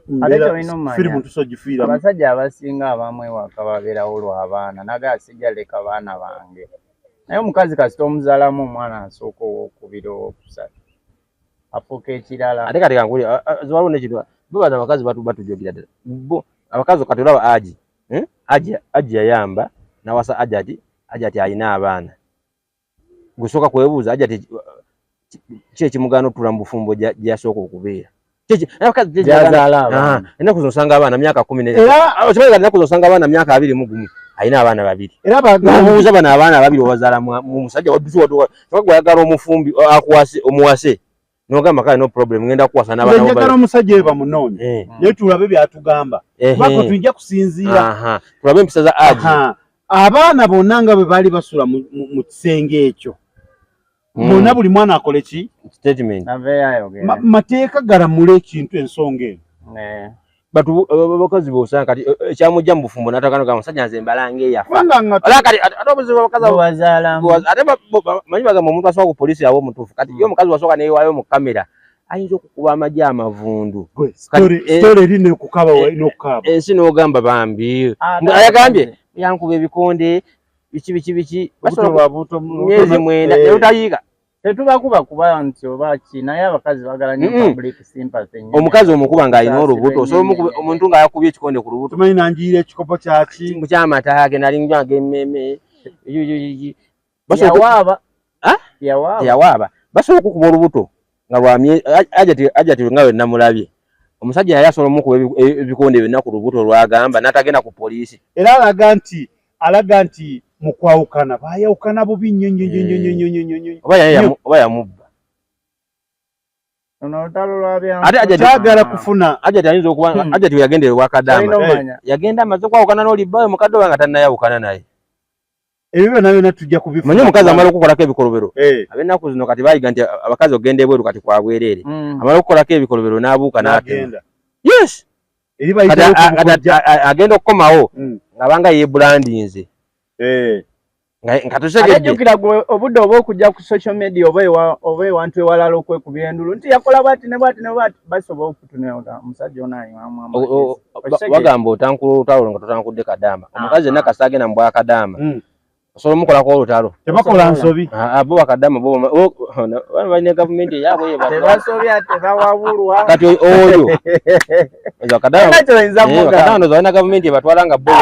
Firimu tusogifiiramu. Abasajja abasinga abamu ewaka babeerawo lw'abaana naga sijja leka baana bange. Naye omukazi kasita omuzaalamu omwana asooka ow'okubiri ow'okusatu afuuka ekirala. Ate kati kankuli waliwo n'ekintu babaza abakazi batujogera ddala. Abakazi kati olaba Aji yayamba n'awasa Aji ati alina abaana. Gusooka kwebuuza Aji ati ki ekimugaana otula mu bufumbo gy'asooka okubeera. Ennaku zino osanga abaana myaka 10 ennaku zino osanga abaana myaka 21 alina abaana babiri. Obuuza bano abaana babiri obazaala mu musajja gwayagala omufumbi omuwase n'ogamba kale no problem ngenda kuwasa n'abaana njagala omusajja eba munoonye naye tulabe byatugamba bako tujja kusinziira tulabe empisa za Aji. Abaana bonna nga bwe baali basula mu kisenge ekyo mwonna buli mwana akole ki statement mateeka galamula ekintu ensonga eno. Batu bakazi bosanga kati ekyamujja mu bufumbo n'atakanoga omusajja nze mbalanga eyafa. Kati ate obuzibu abakazi bazaalamu. Ate manyi bagamba omuntu asooka ku poliisi yawo omutuufu. Kati yo omukazi wasooka neewaayo mu kamera ayinza okukuba amagye amavundu. Story eri nekukaba n'okukaba. Ensi n'ogamba bambi. Ayagambye yankuba ebikonde biki myezi 9 naye otayiika. Tetubakuba kuba nti oba ki naye abakazi bagala nnyo public sympathy. Omukazi omukuba ng'alina olubuto osobola omuntu ng'ayakubye ekikonde ku lubuto. Tumanyi nanjiira ekikopo kyaki ky'amata agenda ag'emmeme yawaaba basobola okukuba olubuto nga lwamye Ajati nga we namulabye omusajja yali asobola omukuba ebikonde byonna ku lubuto lwagamba n'atagenda ku poliisi. Era alaga nti mu kwawukana baayawukana bubi nnyo oba yamubba. Kyagala kufuna Ajati ayinza okuba Ajati we yagendera ewa Kadaama yagenda amaze okwawukana n'olibbayo mukadde oba nga tannayawukana naye. Ebyo byonna tujja kubifuna. Manyi omukazi amala okukolako ebikolobero ab'ennaku zino kati bayiga nti abakazi ogenda ebweru kati kwa bwereere amala okukolako ebikolobero n'abuuka n'agenda. Yes agenda okukomawo ng'abanga yeebulandinze. Ajjukira obudde oba okujja ku social media oba ewantu ewalala okwekubira endulu nti yakola bwati ne bwati basobola okutuneka omusajja bagamba otankula olutalo nga totankudde Kadaama. Omukazi yenna kasita agenda mu bwa Kadaama Osobola mukolako olutalo. Tebakola nsobi. Abo bakadama bo bane government yabwe tebasobya tebawabulwa kati oyo kadama zalina government batwalanga bo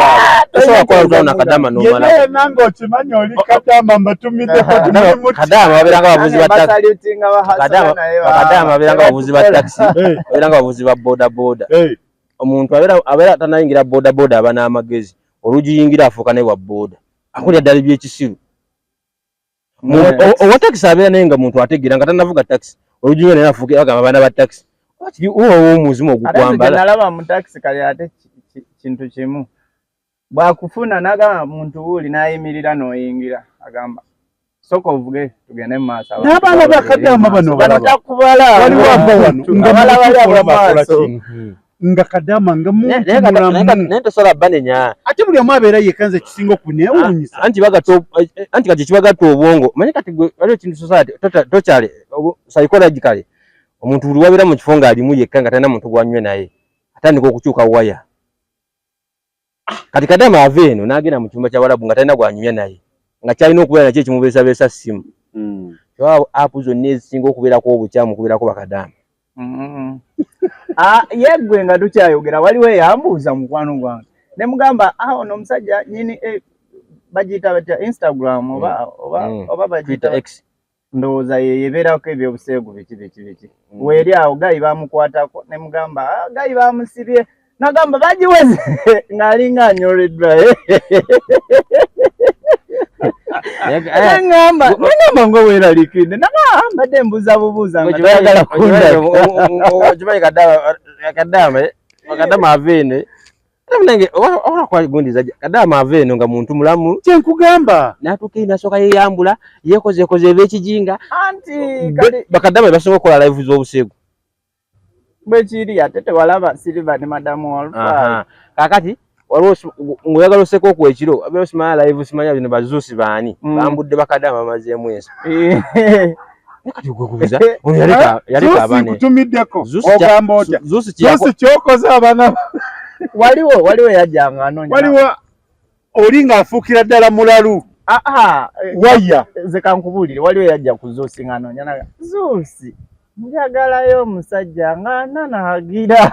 osobola kukola olutalo na kadama nomala yeye nango okimanyi oli kadama mbatumidde kadama babeeranga abavuzi ba taxi kadama babeeranga abavuzi ba taxi babeeranga abavuzi ba boda boda omuntu abeera tanayingira boda boda aba n'amagezi olugiyingira afuuka ne wa boda akulya ddala ebyekisiru owa taxi abeera naye nga muntu ategeera nga tanavuga taxi olugiyingira naye afuuke bagamba baana ba taxi omuzimu ogukwambala nalaba mu taxi kale ate kintu kimu bwakufuna nagamba muntu wuuli n'ayimirira n'oyingira agamba soka ovuge tugende mu maaso n'abaana bakadama bano takubala waliwo ava wano nga balabali abamaaso nga kadama nga naye tosobola banenya ate buli omu abeera yekanze kisinga okuneewuunyisa anti kati kibagatta obwongo manyi kati gwe waliwo ekintu society tokyale psychologically omuntu buli wabeera mu kifo ng'alimu yekka nga talina muntu gwanywe naye atandika okukyuka waya kati kadama ava eno n'agenda mu kyumba ky'Abarabu nga talina gwanyumya naye nga kyalina okubeera nakyo ekimubeesabeesa ssimu apu zonna ezisinga okubeerako obukyamu kubeerako bakadama yeggwe nga tukyayogera waliwo eyambuuza mukwano gwange ne mugamba ono omusajja nyini bagiyita batya Instagram oba bagiyita X ndowooza yeyebeerako ebyobuseegu biki weeri awo gayi bamukwatako ne mugamba gayi bamusibye nagamba bagiweze ng'alinga anyoleddwa ngamba ngo weeralikidde mbadde mbuuza bubuuza nga tayagala kimanyi kadama ava eno nange olakwaligundiza kadama ava eno nga muntu mulamu kyenkugamba natuuka nasooka yeyambula yekozekoze eb'ekijinga anti bakadama basobola okukola live z'obuseegu bwekiri ate tewalaba Silver ne madamu Walfred kakati waliwo ng'oyagala oseko ku ekiro abeera osimanya live simanya bino bazuusi baani bambudde bakadama bamazeemu ensi kati gwekubuza yaleka abaana kutumiddeko ogamba otya zuusi kyokoze abaana waliwo yajjanga anoonya waliwo oli ng'afuukira ddala mulalu waya nze kankubuulire waliwo yajja ku Zuusi ng'anoonya naga Zuusi njagalayo omusajja ng'ananahagira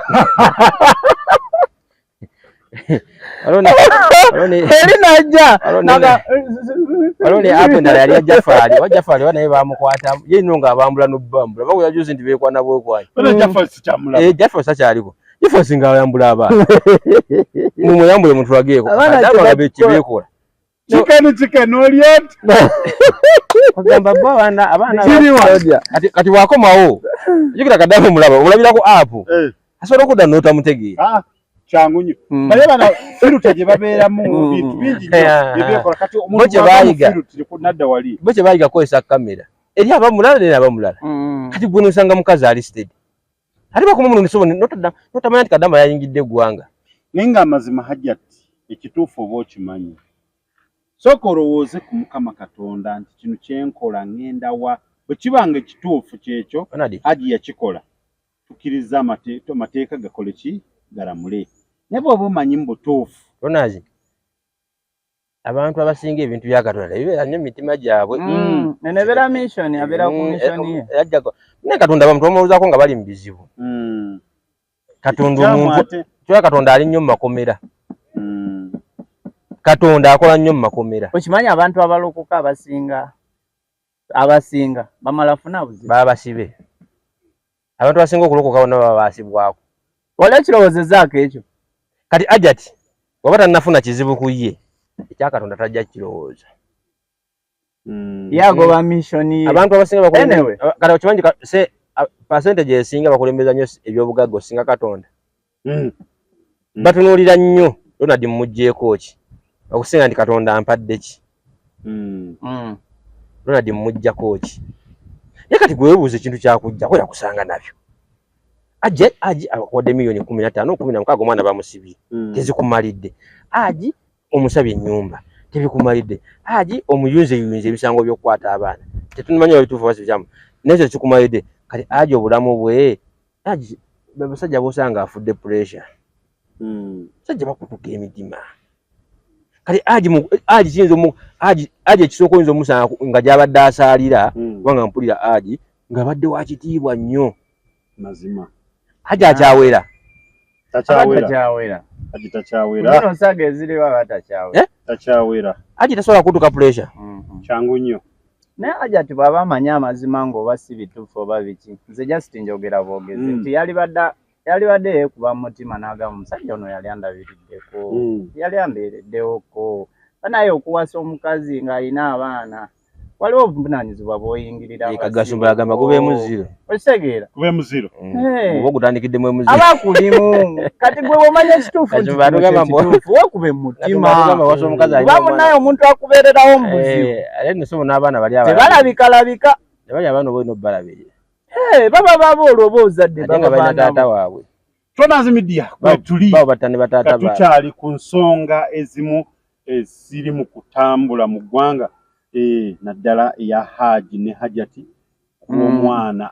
eri najja aloni apo endala yali ya Jafari wa Jafari naye bamukwata ye nno ng'abambula n'obbambula bakuya juzi nti beekwana bwekwayi Jafari sakyaliko Jafari ng'ayambula abaana mumuyambule mutulageeko adaba bekibeekola chicken oliot ogamba bo abaana kati wakomawo jukira kadama mulaba olabirako apo asobola okudda n'otamutegeera kyangu nnyo naye bana firuta gye babeeramu bintu bingi nnyo ebyekola kati omuntu nadda wali bo kye baayiga kukozesa kamera eri abamulala nera abamulala kati gwe nosanga mukazi alisted ate bakoma muno nisoboni notamanya nti kadama yayingidde eggwanga naye ng'amazima hajjati ekituufu oba okimanyi sooka olowooze ku Mukama Katonda nti kino kyenkola ngenda wa bwe kibanga ekituufu kyekyo Haji yakikola tukkiriza amateeka gakole ki galamule naye bw'oba omanyi mu butuufu Ronazi abantu abasinga ebintu bya Katonda bibeera nnyo mitima gyabwe nenebeera mission abeera ku mission ye naye Katonda bamuntu bamubuuzaako nga bali mu bizibu Katonda omuntu kyola Katonda ali nnyo mu makomera Katonda akola nnyo mu makomera okimanyi abantu abalokoka abasinga bamala funa buzibu baba basibe abantu abasinga okulokoka bonna baba basibwako waliwo ekirowoozezaako ekyo kati ajati waba tannafuna kizibu ku ye ekya Katonda tajja kirowooza yagoba mission ye abantu abasinga kati okimanyi percentage esinga bakulembeza nnyo ebyobugagga osinga Katonda batunuulira nnyo Ronald mumugjeeko ki okusinga nti Katonda ampadde ki Ronald mumuggyako ki naye kati gwe weebuuza ekintu kyakujjako yakusanga nabyo Haji akodde milioni 15 16 omwana bamusibye tezikumalidde Haji omusabye ennyumba tebikumalidde Haji omuyunze ebisango by'okukwata abaana tetumanyi babituufu basibyamu naye tekikumalidde kati Haji obulamu bwe Haji basajja bosanga afudde pressure sajja bakutuka emitima kale aji kiyinza aji ekisooka oyinza omusanga nga gy'abadde asaalira kubanga mpulira aji nga badde wa kitiibwa nnyo mazima aji akyawera Kuno nsage eziri baba takyawera aji tasobola kutuka pressure kyangu nnyo naye aji ati bw'aba amanya amazima ng'oba si bituufu oba biki nze just njogera bwogezi nti yali badde yeekuba mutima n'agamba omusajja ono yali andabiriddeko yali ambeereddewoko naye okuwasa omukazi ng'alina abaana waliwo obuvunaanyizibwa bw'oyingirira Kagasumba yagamba gubeemu zero okitegeera kubeemu zero oba ogutandikiddemu emu zero aba kulimu kati gwe bw'omanya ekituufu kituufu wakube mu mutima kuba munaye omuntu akubeererawo mu buzibu ate nesomo n'abaana bali tebalabika bali abaana oba olina obbalabirira baba baba olwo oba ozadde ate nga balina taata waabwe Tonazi Media kwetuli babatane bataata baabwe tukyali ku nsonga ezimu eziri mu kutambula mu ggwanga naddala eya Haji ne Hajati omwana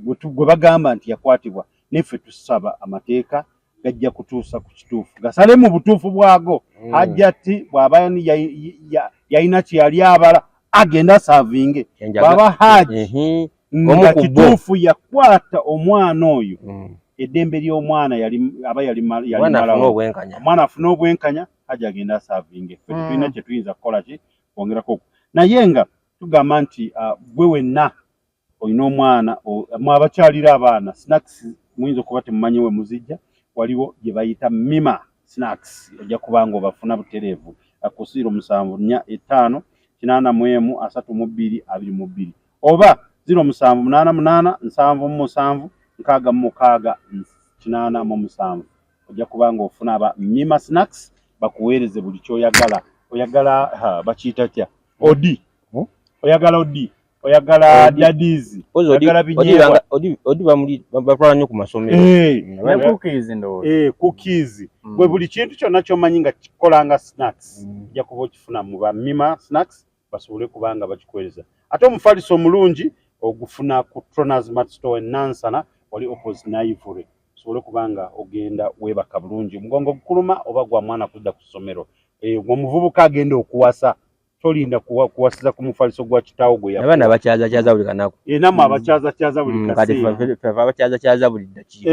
gwe bagamba nti yakwatibwa neffe tusaba amateeka gajja kutuusa ku kituufu gasale mu butuufu bwago Hajati bw'aba yalina kyeyali abala agenda savinge baba Haji nga kituufu yakwata omwana oyo eddembe ly'omwana omwana afuna obwenkanya Haji agenda savinge ffe tulina kye tuyinza kukola ki kwongerako naye nga tugamba nti gwe wenna olina omwana mwabakyalira abaana snacks muyinza okuba temumanyi we muzijja waliwo gye bayita Mima snacks ojja kubanga obafuna butereevu ku 0748833222 oba 0788777687 ojja kubanga ofuna aba Mima snacks bakuweereze buli kyoyagala oyagala bakiyita tya odi oyagala odi oyagala daddies oyagala binyeebwa odi batwala nnyo ku masomero cookies bwe buli kintu kyonna ky'omanyi nga kikolanga snacks ojja kuba okifuna mu ba Mima snacks basobole kubanga bakikuweereza ate omufaliso omulungi ogufuna ku Tronas Mart Store Nansana wali opposite Naivule osobole kubanga ogenda weebaka bulungi omugongo gukuluma oba gwa mwana kudda ku ssomero omuvubuka agenda okuwasa tolinda kuwasiza ku mufaliso gwa kitaawo gwe abaana abakyaza buli kanaku namwe abakyaza buli kaseera abakyaza buli ddakiika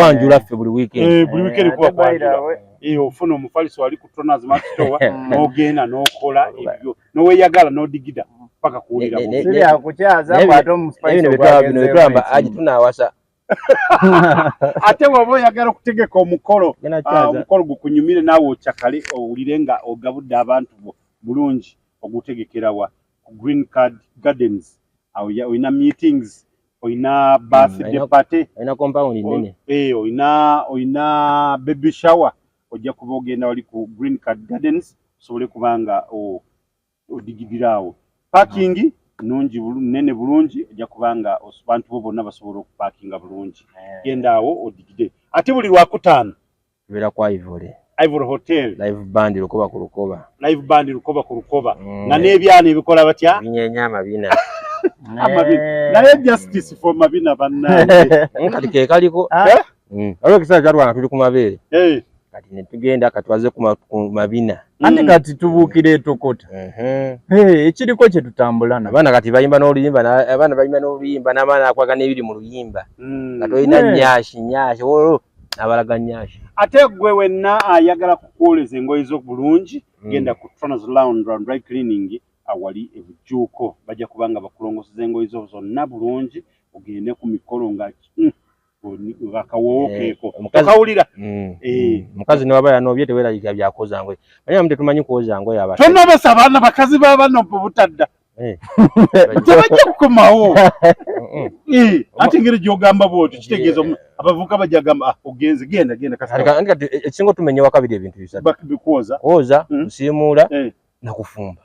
wanjula ffe buli weekend kuba kwanjula ofuna omufaliso wali ku Tronas Mart Store n'ogenda n'okola ebyo n'oweyagala n'odigida paka kuwulira betwamba aji tunaawasa ate waba oyagala okutegeka omukolo gukunyumire naawe okyakale owulire nga ogabudde abantu bulungi ogutegekerawa ku Green Card Gardens oyina meetings oyina birthday party oyina compound nene oyina baby shower ojja kuba ogenda wali ku Green Card Gardens osobole kubanga odigidirawo parking nungi nene bulungi ojja kubanga abantu bo bonna basobola okuparkinga bulungi genda awo odigide ate buli lwakutaano tubeera ku Ivory Hotel live band lukoba ku lukoba nga n'ebyana ebikola batya binyenya amabina naye justice for mabina bannange kati ke kaliko waliwo ekiseera kyatwana tuli ku mabeere kati ne tugenda katwaze ku mabina ate kati tubuukira etokota ekiriko kye tutambula abaana kati bayimba n'oluyimba n'abaana akwaga n'ebiri mu luyimba nga tolina nnyashi n'abalaga nnyashi ate gwe wenna ayagala kukwoleza engoye zo bulungi genda ku Tronas Lounge and Dry Cleaning awali ebujjuuko bajja kubanga bakulongoseza engoye zo zonna bulungi ogende ku mikolo nga akawoowo keeko okawulira omukazi newaba yanoobye teweerayikira byakoza ngoye naye tetumanyi kwoza ngoye tonobesa abaana bakazi b'abano butadda tebajja kukomawo ate engeri gy'ogamba bwotyo kitegeeza abavubuka bajja gamba ogenze genda kati ekisinga otumenya wakabiri ebintu bisatu kwoza kusiimuula nakufumba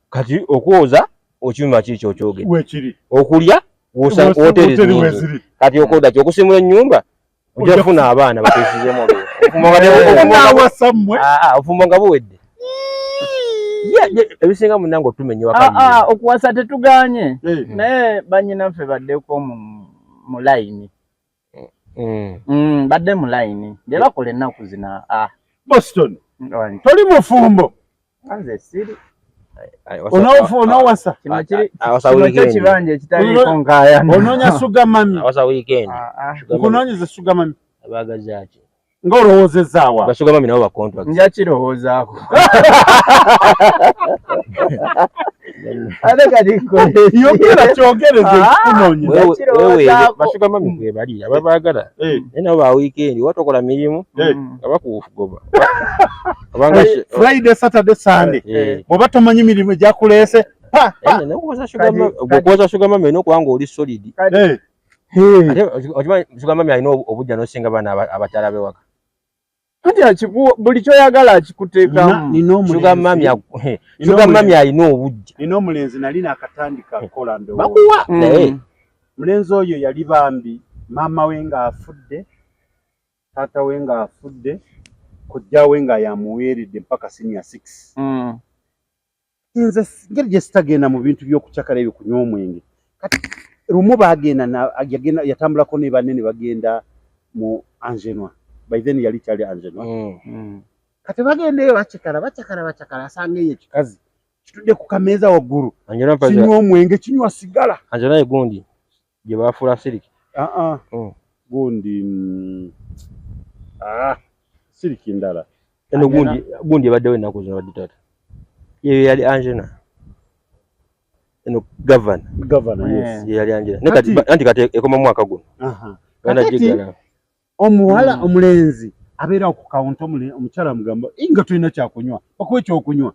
kati okwoza okimima kiri kyokyogera okulya wooteri nyingi kati okoda kyokusiimula ennyumba ojja kufuna abaana bateesizemu ofumbo nga buwedde ebisinga munange otumenya wakabiri okuwasa tetuganye naye bannyinaffe baddeko mu layini badde mu layini bye bakola ennaku zina Boston toli mufumbo Anze siri. Onowasa. Kino kiri. Awasa weekend. Kibanje kitali konkaya. Ononya sugar mami. Awasa weekend. Kunonyeza sugar mami. Abagazaaki. Ng'olowoozezzaawa. Basuga mami nabo ba contract. Nja kirowoozaako. Ate kati yogera kyogereze kunonyeza. Wewe basuga mami bwe bali ababaagala. Nabo ba weekend watokola mirimu nga bakugoba. Abanga Friday, Saturday, Sunday. Bw'oba tomanyi mirimu gyakuleese. Okukoza suga mami olina okuba ng'oli solid. Ate suga mami alina obujja n'osinga baana abakyala b'ewaka. Buli kyoyagala akikuteekamu. Suga mami alina obujja. Nina omulenzi nali naakatandika kukola ndowooza. Mulenzi oyo yali bambi maama we ng'afudde, taata we ng'afudde, kojja we nga yamuweeredde mpaka senior 6. Nze ngeri gye sitagenda mu bintu by'okucakala ebyo kunywa omwenge. Kati lumu yatambulako ne banne ne bagenda mu Angenois. By then yali kyali Angenois. Kati bagenda eyo bacakala asanga eyo ekikazi kitudde ku kameeza waggulu. Kinywa omwenge kinywa sigala. Angenois gundi gye baafuula siriki. Gundi siriki ndala. Eno gundi ebaddewo ennaku zino badde taata. Yeyo yali Angena. Eno governor yes. Yali Angena. Anti kati ekoma mwaka guno. Omuwala omulenzi abeera ku kaunta omukyala mugamba inga tulina kyakunywa okuba ekyokunywa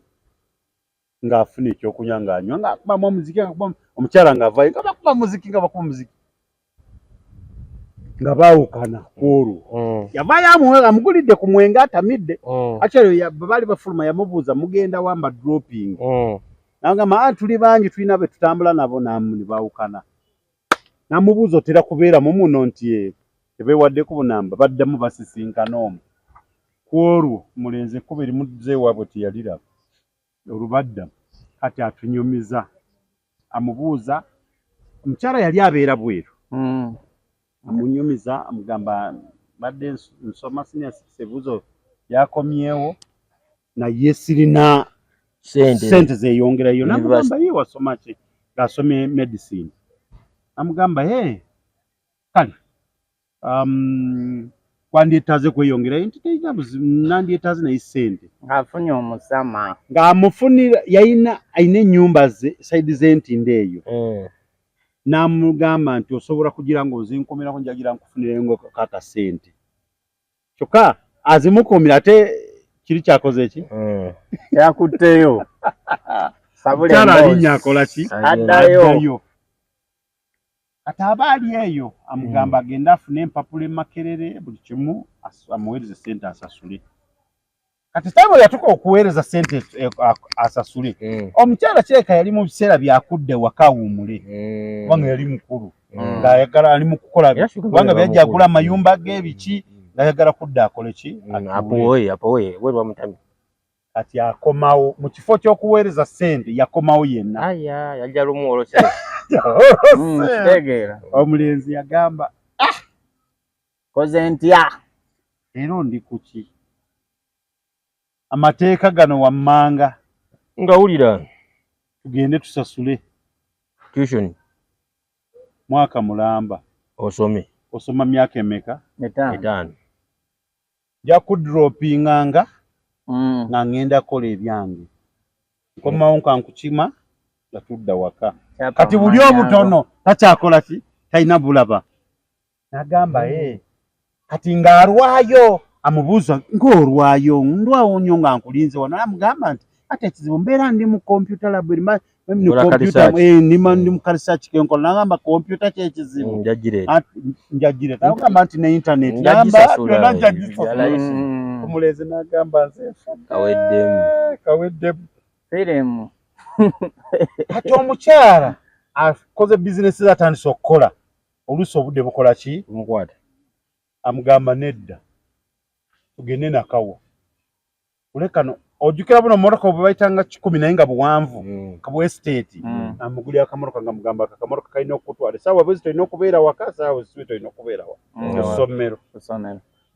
ng'afuna ekyokunywa ng'anywa ng'akubamu omuziki omukyala ng'avaayo nga bakuba muziki nga baawukana kwolwo yavaayo amugulidde ku mwenge atamidde akyalo baali bafuluma yamubuuza mugenda wamba dropping n'agamba tuli bangi tulina be tutambula nabo ne baawukana n'amubuuza otera kubeeramu muno nti tebeewaddeko bunamba baddamu basisinkana omwo kwolwo mulenzi ekkuba erimudze ewaabwe teyaliraba olubadda kati atunyumiza amubuuza omukyala yali abeera bweru amunyumiza amugamba badde nsoma senior 6 ebuuzo yakomyewo naye sirina sente zeeyongerayo namugamba ye wasoma ki ng'asomye medicine amugamba kale kwandyetaaze kweyongerayo nti nandyetaaze naye sente ng'afunye omusama ng'amufunira alina ennyumba ze saidi z'entinde eyo n'amugamba nti osobola kugira ng'ozinkumirako njagira nkufunirayo akasente kyokka azimukuumira ate kiri kyakoze ki yakutteyo kyala alinnya akola ki addayo kati aba ali eyo amugamba agenda afune empapula emakerere buli kimu amuweereze sente asasule kati tabo yatuka okuweereza sente asasule omukyala kireka yali mu biseera byakudde waka awummule kubanga yali mukulu ng'ayagala ali mu kukola kubanga byajja agula amayumba g'ebiki ng'ayagala kudda akole ki apowe bamutami kati akomawo mu kifo ky'okuweereza sente yakomawo yenna yajja lumu olose omulenzi yagamba koze ntya era ndi kuki amateeka gano wammanga ngawulira tugende tusasule tuition mwaka mulamba osoma myaka emeka 5 nja kudropinganga nga ngenda kola ebyange nkomawo kankukima nga tudda waka kati buli obutono takyakola ki talina bulaba nagamba kati ng'alwayo amubuuza ng'olwayo ndwawo nnyo nga nkulinze wano amugamba nti ate ekizibu mbeera ndi mu computer lab ndi mu research kenkola nagamba computer kyekizibu njagireta agamba nti ne internet nagamba byonna njagisasula omulenzi nagamba nze kaweddemu firemu kati omukyala akoze bizinesi zatandise okukola oluusi obudde bukola ki bumukwata amugamba nedda tugende nakawo kulekano ojjukira buno mmotoka bwe bayitanga 10 naye nga buwanvu kabwe estate amugulira akamotoka nga mugamba akamotoka kalina okutwala essaawa bwe zitolina okubeera waka saawa zisibe tolina okubeera essomero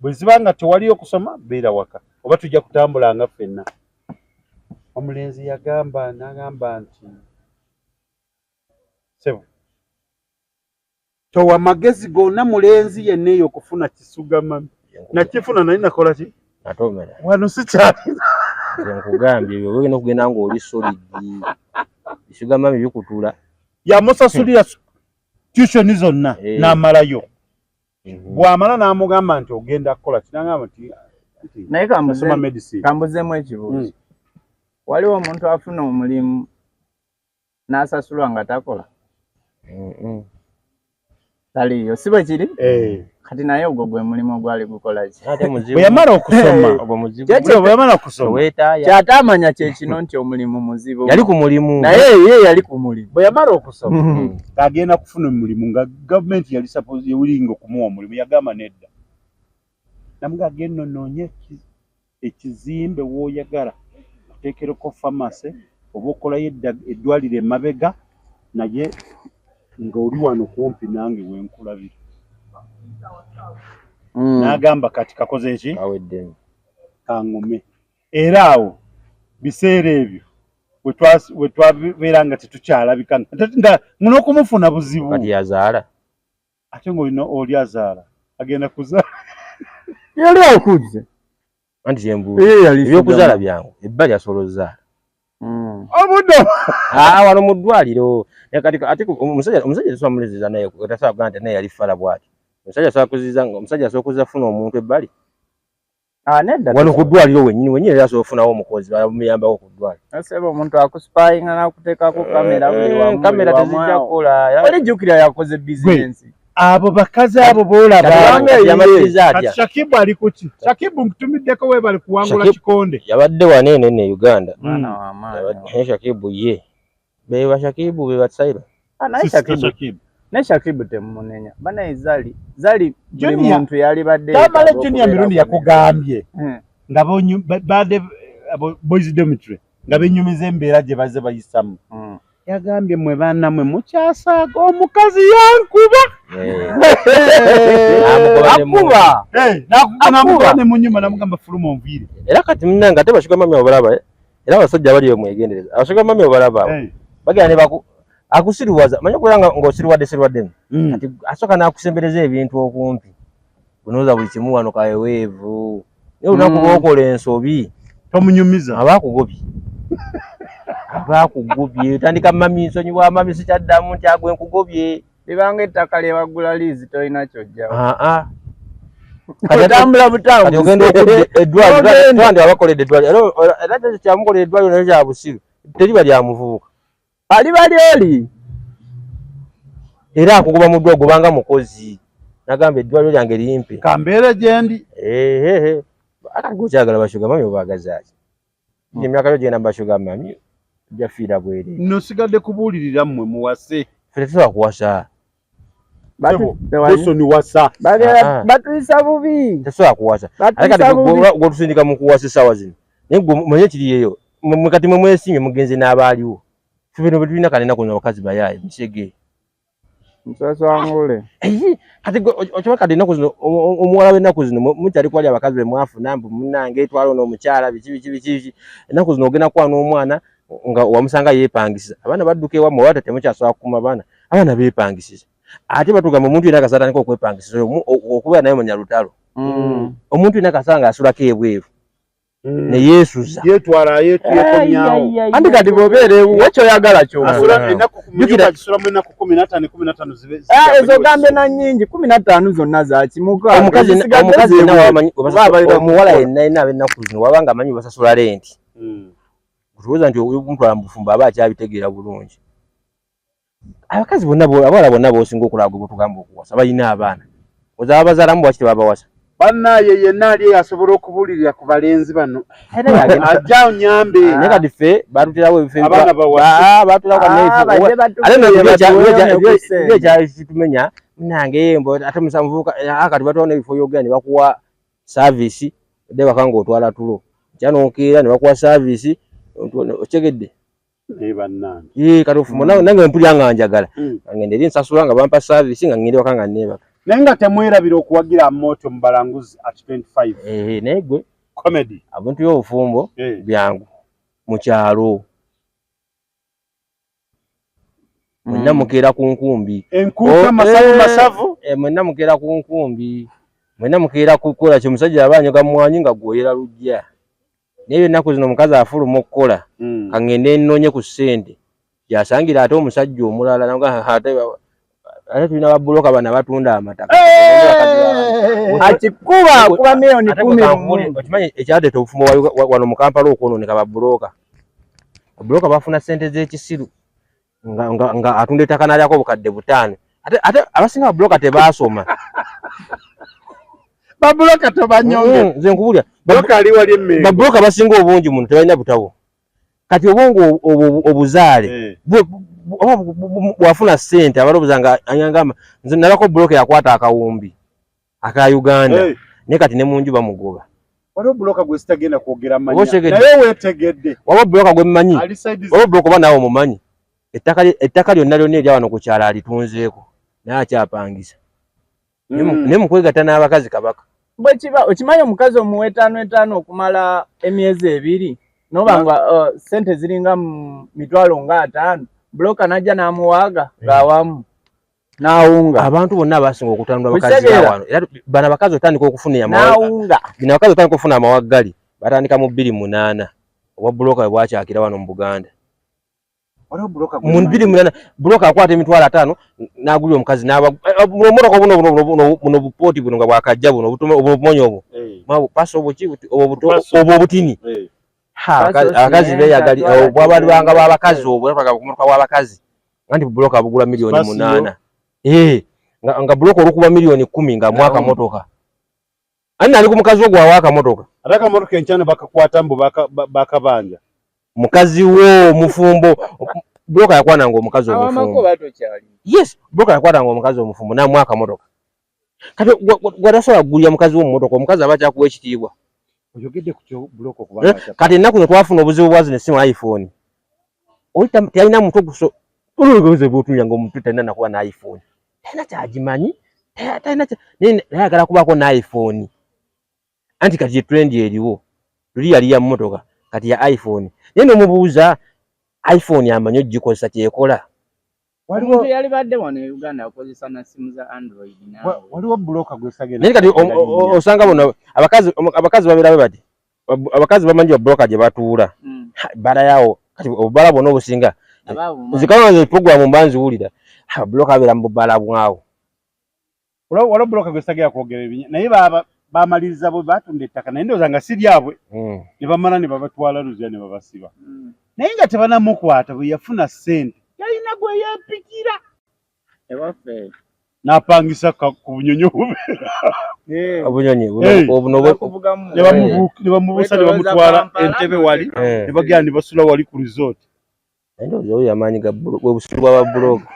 bwe ziba nga tewaliyo okusoma beera waka oba tujja kutambula nga ffenna omulenzi yagamba n'agamba nti sebo towa magezi gonna mulenzi yenna eyo okufuna kisugama nakifuna nali nakola ki atomera wano sikyalina nkugambye ebyo ogenda okugenda ng'oli solidi kisugama bikutula yamusasulira tuition zonna n'amalayo bw'amala n'amugamba nti ogenda kukola kinagamba nti naye kambuzeemu ekibuuzo waliwo omuntu afuna omulimu n'asasulwa nga takola taliyo si bwe kiri kati naye ogwo gwe mulimu ogwali gukola ki bwe yamala okusoma kyate amanya kyekino nti omulimu muzibu yali ku mulimu naye ye yali ku mulimu bwe yamala okusoma ng'agenda kufuna omulimu nga gavumenti yali suppose ewulinga okumuwa omulimu yagamba nedda namuga agenda onoonye ekizimbe w'oyagala oteekereko famasi oba okolayo eddwaliro emabega naye ng'oli wano kumpi nange wenkulabira n'agamba kati kakoze eki kaŋŋume era awo biseera ebyo bwe twabeera nga tetukyalabika nga n'okumufuna buzibu kati yazaala ate ng'olina oli azaala agenda kuzaala yali akuze anti kyembuuza ebyokuzaala byangu ebbali asobola ozaala obudde wano mu ddwaliro ate omusajja tesobola mulezeza naye tasobola kugamba nti naye yali fala bw'ati omusajja asobola kuziza funa omuntu ebbali wano ku ddwaliro wenyini era asobola okufunawo omukozi bamuyambako ku ddwaliro aseba omuntu akusipayinga n'akuteekako kamera tezijja kukola olijjukira yakoze bizinensi abo bakazi abo boolaba Shakibu ali kuki Shakibu nkutumiddeko weebali kuwangula kikonde yabadde waneene ne Uganda mwana wa maana Shakibu ye beba Shakibu beba Tsaira ne Shakibu temunenya bana zali buli muntu yali badde tamale Junior mirundi yakugambye nga bade boys dormitory nga benyumiza embeera gye baze bayisamu yagambye mwe baana mwe mukyasaaga omukazi yankuba nakuba ne munyuma namugamba fuluma onviire era kati munnanga ate bashuga mami obalaba era abasajja bali bemwegendereza abashuga mami obalaba bagenda ne akusiriwaza manya kulanga ng'osiriwadde kati asooka n'akusembereza ebintu okumpi bunooza buli kimu wano kaweweevu naye olunaku lw'okola ensobi tomunyumiza abakugobye tandika mami nsonyiwa mami sikyaddamu nti agwe nkugobye libanga ettaka lyebagula liizi tolina kyojja otambula butambuzi ogenda okudde eddwaliro twandi abakoledde eddwaliro era kyamukolera eddwaliro naye kya busiru teriba lya muvubuka aliba lyoli era akugoba mu ddwa gobanga mukozi nagamba eddwaliro lyange limpe kambeere gyendi akati gokyagala bashuga mami obagazaaki emyaka yo genda bashuga mami jafiira bwere nosigadde kubuulirira mmwe muwase ffe tetusobola kuwasa bosoni wasa batuyisa bubi tetusobola kuwasa ate kati gwotusindika mu kuwasa essaawa zino naye mwenye kiri eyo kati mwe mwesimye mugenze n'abaaliwo ffe bino bwe tulina kale naku abakazi bayaaye misege musasangule kati okiba kati ennaku zino omuwala w'ennaku zino mukyali kwali abakazi be mwafuna mbu munnange etwala n'omukyala biki ennaku zino ogenda kuba n'omwana nga wamusanga yeepangisiza abaana badduka ewammwe wata temukyasobola kukuma abaana beepangisiza ate batugamba omuntu yenna akasala atandika okwepangisiza okubeera naye munyalutalo omuntu yenna akasala ng'asulako ebweru ne yeesuza yeetwala yeekomyawo andi kati bw'obeera ewuwe kyoyagala ky'okola ennaku 15 ezo gambe na nnyingi 15 zonna zakimuka omuwala yenna ab'ennaku zino waba nga amanyi basasula lenti kutubuuza nti omutwala mu bufumbo aba akyabitegeera bulungi abakazi bonna abawala bonna b'osinga okulaba gwe bwetugamba okuwasa balina abaana ozaba bazaalamu bwaki tebabawasa bannaye yenna ali asobola okubuulirira ku balenzi bano ajja onyambe naye kati ffe batuterawo ekyalikitumenya nange ate musamuvubuka kati batoona ebifo byogera ne bakuwa saavisi odde baka ng'otwala tulo kyanokeera ne bakuwa saavisi okyegedde kati ofumo nange mpulira nga njagala ngende eri nsasula nga bampa saavisi nga ngende waka nga neebaka naye nga temwerabira okuwagira moto mu balanguzi at 25 naye gwe comedy abantu y'obufumbo byangu mu kyalo mwenna mukeera ku nkumbi enkuuka masavu mwenna mukeera ku nkumbi mwenna mukeera kukola kyo musajja abanyoga mwanyi nga gwoyera lujja naye ennaku zino omukazi afuluma okukola kangende nnonye ku ssente yasangira ate omusajja omulala ate tulina babuloka bana batunda amataka akikuba kuba milioni 10 okimanyi ekyadeeta obufumo wano mu Kampala okwonooneka babuloka babuloka bafuna ssente z'ekisiru nga atunda ettaka n'alyako obukadde 5 ate abasinga babuloka tebaasoma babuloka tobanyonge nze nkubulya babuloka basinga obungi muno tebalina butabo kati obwongo obuzaale bwafuna ssente abalobuza nga anyangamba nze nalako buloka yakwata akawumbi aka Uganda naye kati ne mu nju bamugoba waliwo buloka gwe sitagenda kwogera manya naye weetegedde waliwo buloka gwe mmanyi waliwo buloka oba nawe omumanyi ettaka lyonna lyonna erya wano ku kyalo alitunzeeko naye akyapangisa naye mu kwegatta n'abakazi kabaka bwe kiba okimanyi omukazi omuwa 5 okumala emyezi 2 nobanga sente ziringa 5,000 buloka najja n'amuwaaga ng'awamu n'awunga abantu bonna abasinga okutandula abakazi wano era bano abakazi otandika okufuna n'awunga bino abakazi otandika okufuna amawaggali batandika mu 28 obwa buloka bwakyakira wano mu Buganda mu 28 buloka akwata emitwalo 5 n'agulira omukazi n'abamotoka buno bupooti buno nga bwakajja buno obumonyo obwo pasi obutini abakazi beyagali bwabalibanga bwabakazi obwo ku bwabakazi nti buloka bugula milioni 8 nga buloka olukuba milioni 10 nga mwaka motoka ani nali ku mukazi ogwo awaka motoka ataka motoka enkyana bakakwata mbu bakabanja mukazi wo mufumbo buloka yakwananga omukazi omufumbo yes buloka yakwananga omukazi omufumbo na mwaka motoka kati gwatasobola kugulira mukazi wo mu motoka omukazi aba kyakuwa ekitiibwa oyogedde ku kyo buloka okubanga kati ennaku ze twafuna obuzibu bwa zino essimu iPhone talina muntu olwogeeze bwotunya ngaomuntu talina nakuba na iPhone talina kyagimanyi naye ayagala kubaako na iPhone anti kati etrendi eriwo luli yali ya mmotoka kati ya iPhone naye nomubuuza iPhone amanyi ogikozesa kyekola waliwo yali badde wano e Uganda akozesa na simu za Android waliwo buloka gwesagenda naye kati osanga bono abakazi babeera bati abakazi bamanyi babuloka gye batuula bbala yawo kati obubbala bwonna obusinga nzikana ze program mbanzi wulira buloka abeera mu bubbala bwawo waliwo buloka gwesagenda kwogera ebinya naye bamaliriza bwe batunda ettaka naye ndowooza nga si lyabwe ne bamala ne babatwala luzira ne babasiba naye nga tebanamukwata bwe yafuna ssente yalina gwe yeepikira ewaffe n'apangisa ku bunyonyi obunyonyi ne bamubuusa ne bamutwala Entebbe wali ne bagenda ne basula wali ku resort ndowooza oyo amaanyi ga bwe busulu bwa babuloka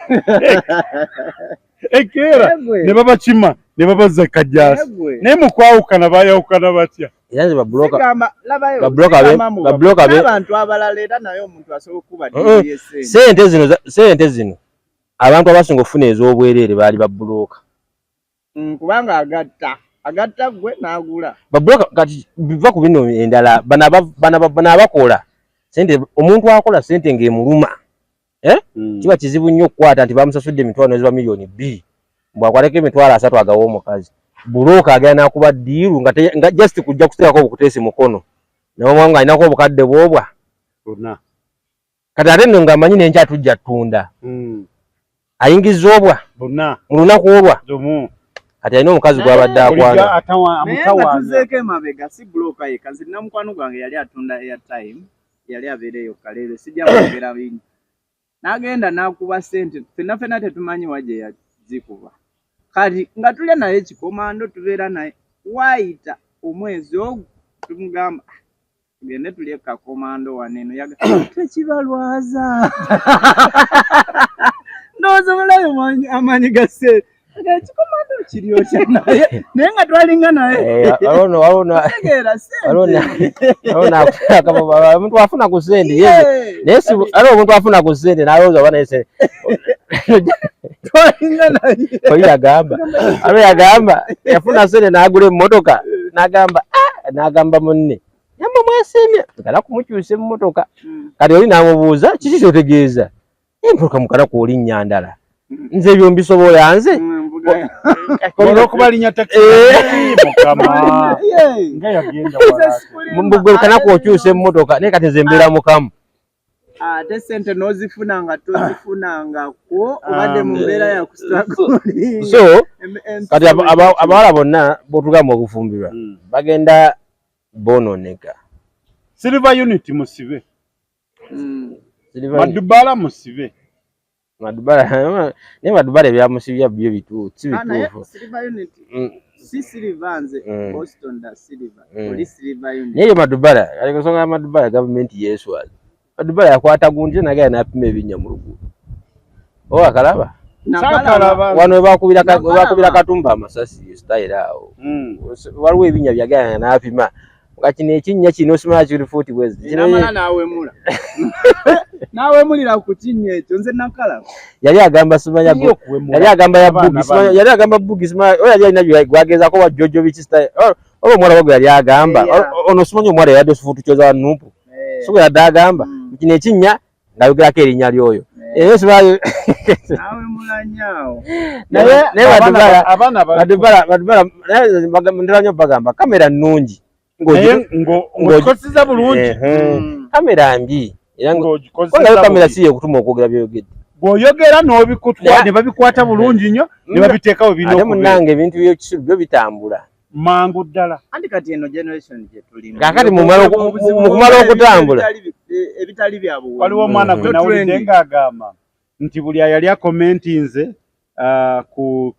ekeera ne babakima ne babaza kajjaasi naye mu kwawukana bayawukana batya era nze babuloka abantu abalala era naye omuntu asobola okuba sente zino abantu abasinga okufuna ez'obwereere baali babuloka kubanga agatta gwe n'agula babuloka kati biva ku bino endala bano abakola sente omuntu akola sente ng'emuluma kiba kizibu nnyo okukwata nti bamusasudde emitwalo eziba milioni 2 bwakwateko emitwalo 3 agawa omukazi buloka agenda nakuba ddiiru nga just kujja kuteekako obukuteesi mukono naye nga alinako obukadde bwobwa kati ate nno ng'amanyi n'enkya tujja ttunda ayingiza obwa mu lunaku olwa kati alina omukazi gw'abadde akwana tuzeeko emabega si buloka ye kazi na mukwano gwange yali atunda airtime yali abeereyo kaleero sijja kwogera bini n'agenda n'akuba ssente ffenna tetumanyi waje yazikuba kati nga tulya naye ekikomando tubeera naye waayita omwezi ogwo tumugamba tugende tulye kakomando waneno tekibalwaza ndowooza omulayo amaanyi ga ssente ekikomando kiryokya naye nga twalinga naye omuntu afuna ku ssente naye aliwo omuntu afuna ku ssente n'alowooza oba naye ssente twalinga naye oli yagamba yafuna ssente n'agula emmotoka n'agamba munne yamba mwasemya kala kumukyuse mu motoka kati oli namubuuza kiki kyotegeeza emmotoka mukala kwoli nnyandala nze ebyo mbisobola nze okubalinya taxi mukama nga yagenda mbugwe kana kwokyuse mu motoka naye kati nze mbeera mukamu ate sente nozifunanga tozifunanga ko obadde mu mbeera ya kustruggle so kati abawala bonna botugamba okufumbirwa bagenda bononeka silver unit musibe madubala musibe madubala ne madubala ebyamusibya byo bituufu si bituufu silver unit si silver nze Boston da silver oli silver unit neyo madubala kali kusonga madubala government yeswazi madubala yakwata gunje nagaya napima ebinya mu luguudo akalaba wano bakubira katumba amasasi style awo waliwo ebinya byagaya napima nga kino ekinnya kino osimala kiri 40 bwezi nawe mulira ku kinnya ekyo nze nakala yali agamba simanya yali agamba ya bugi simanya yali agamba bugi simanya oyo yali alina gwageza ko wa Jojo bichi style obo mwana wagwe yali agamba ono simanya omwana yadde sufutu kyoza nupu suko yadagamba kino ekinnya ndayogera ko erinnya lyoyo simanya nawe mulanyaawo naye badubala ndiranya bagamba kamera nnungi ng'ogikosiza bulungi kamera mbi era ng'ogikoza kamera si yekutuma okwogera byogedde bw'oyogera n'obikutwa ne babikwata bulungi nnyo ne babiteekawo bino ate munnange ebintu by'ekisiru byo bitambula mangu ddala anti kati eno generation gye tulimu kakati mu kumala okutambula ebitali bya buwe waliwo omwana gwe nawulidde ng'agamba nti buli ayali akomentinze ku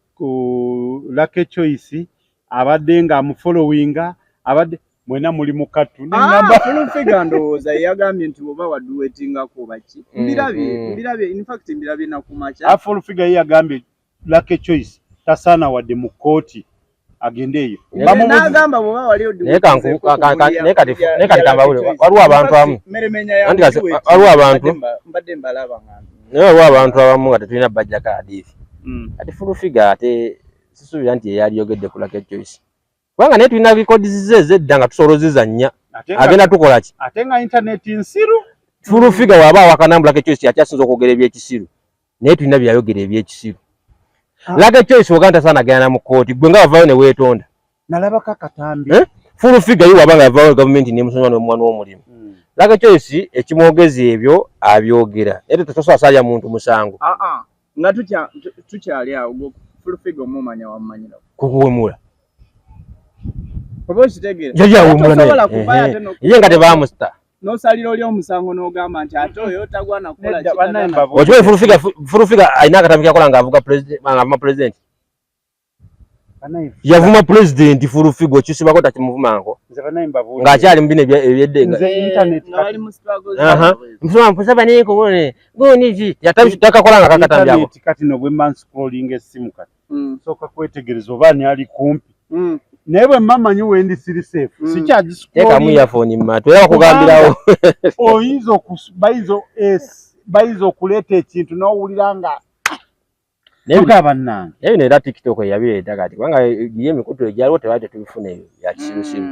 Lucky Choice abadde ng'amufollowinga abadde mwena muli mukatu namba fulufiga ndowooza yagambye nti oba waduwetingako baki mbirabye in fact mbirabye nakumacha fulufiga yagambye Lucky Choice tasaana wadde mu kooti agende eyo nagamba bwoba wali nekati kambawule waliwo abantu amu waliwo abantu mbadde mbalaba naye waliwo abantu abamu nga tetulina bajja kaadiifi ati fulufiga ate sisuubira nti yeyaliyogedde ku Lucky Choice kubanga naye tulina records ez'edda nga tusolozeza nnya agenda tukola ki ate nga internet nsiru fulufiga waba wakanambula Lucky Choice yakyasinza okwogera ebyekisiru naye tulina byayogera ebyekisiru Lucky Choice oganda sana agenda mu kooti gwe nga wavaayo ne weetonda nalabako akatambi fulufiga yo wabanga yavaayo gavumenti nemusonyiwa n'omwana w'omulimu Lucky Choice ekimwogezi ebyo abyogera naye tetosobola salya muntu musango nga tukyali awo fulufiga omumanya wamumanyira kukuwemula oba okitegeera ye nga tebamusita n'osalira oli omusango n'ogamba nti ate oyo tagwana kukola okimanyi fulufiga alina akatambi kakola ng'avuma pulezidenti yavuma pulezidenti fulufiga okisibako takimuvumanko ng'akyali mu bino ebyeddenga mpusaba nenkobone goniki takakola nga kakatambi ako kati no bwe man scrolling essimu kati sooka kwetegereza oba ani ali kumpi naye bwe mmamanyi wendi siri safe sikyagiteekamu earphone mumatu era bakugambirawo bayinza okuleeta ekintu n'owulira nga tugaba nnange naye bino era TikTok yabireeta kati kubanga giye emikutu egyaliwo tebali tetubifuna ebyo bya kisirusiru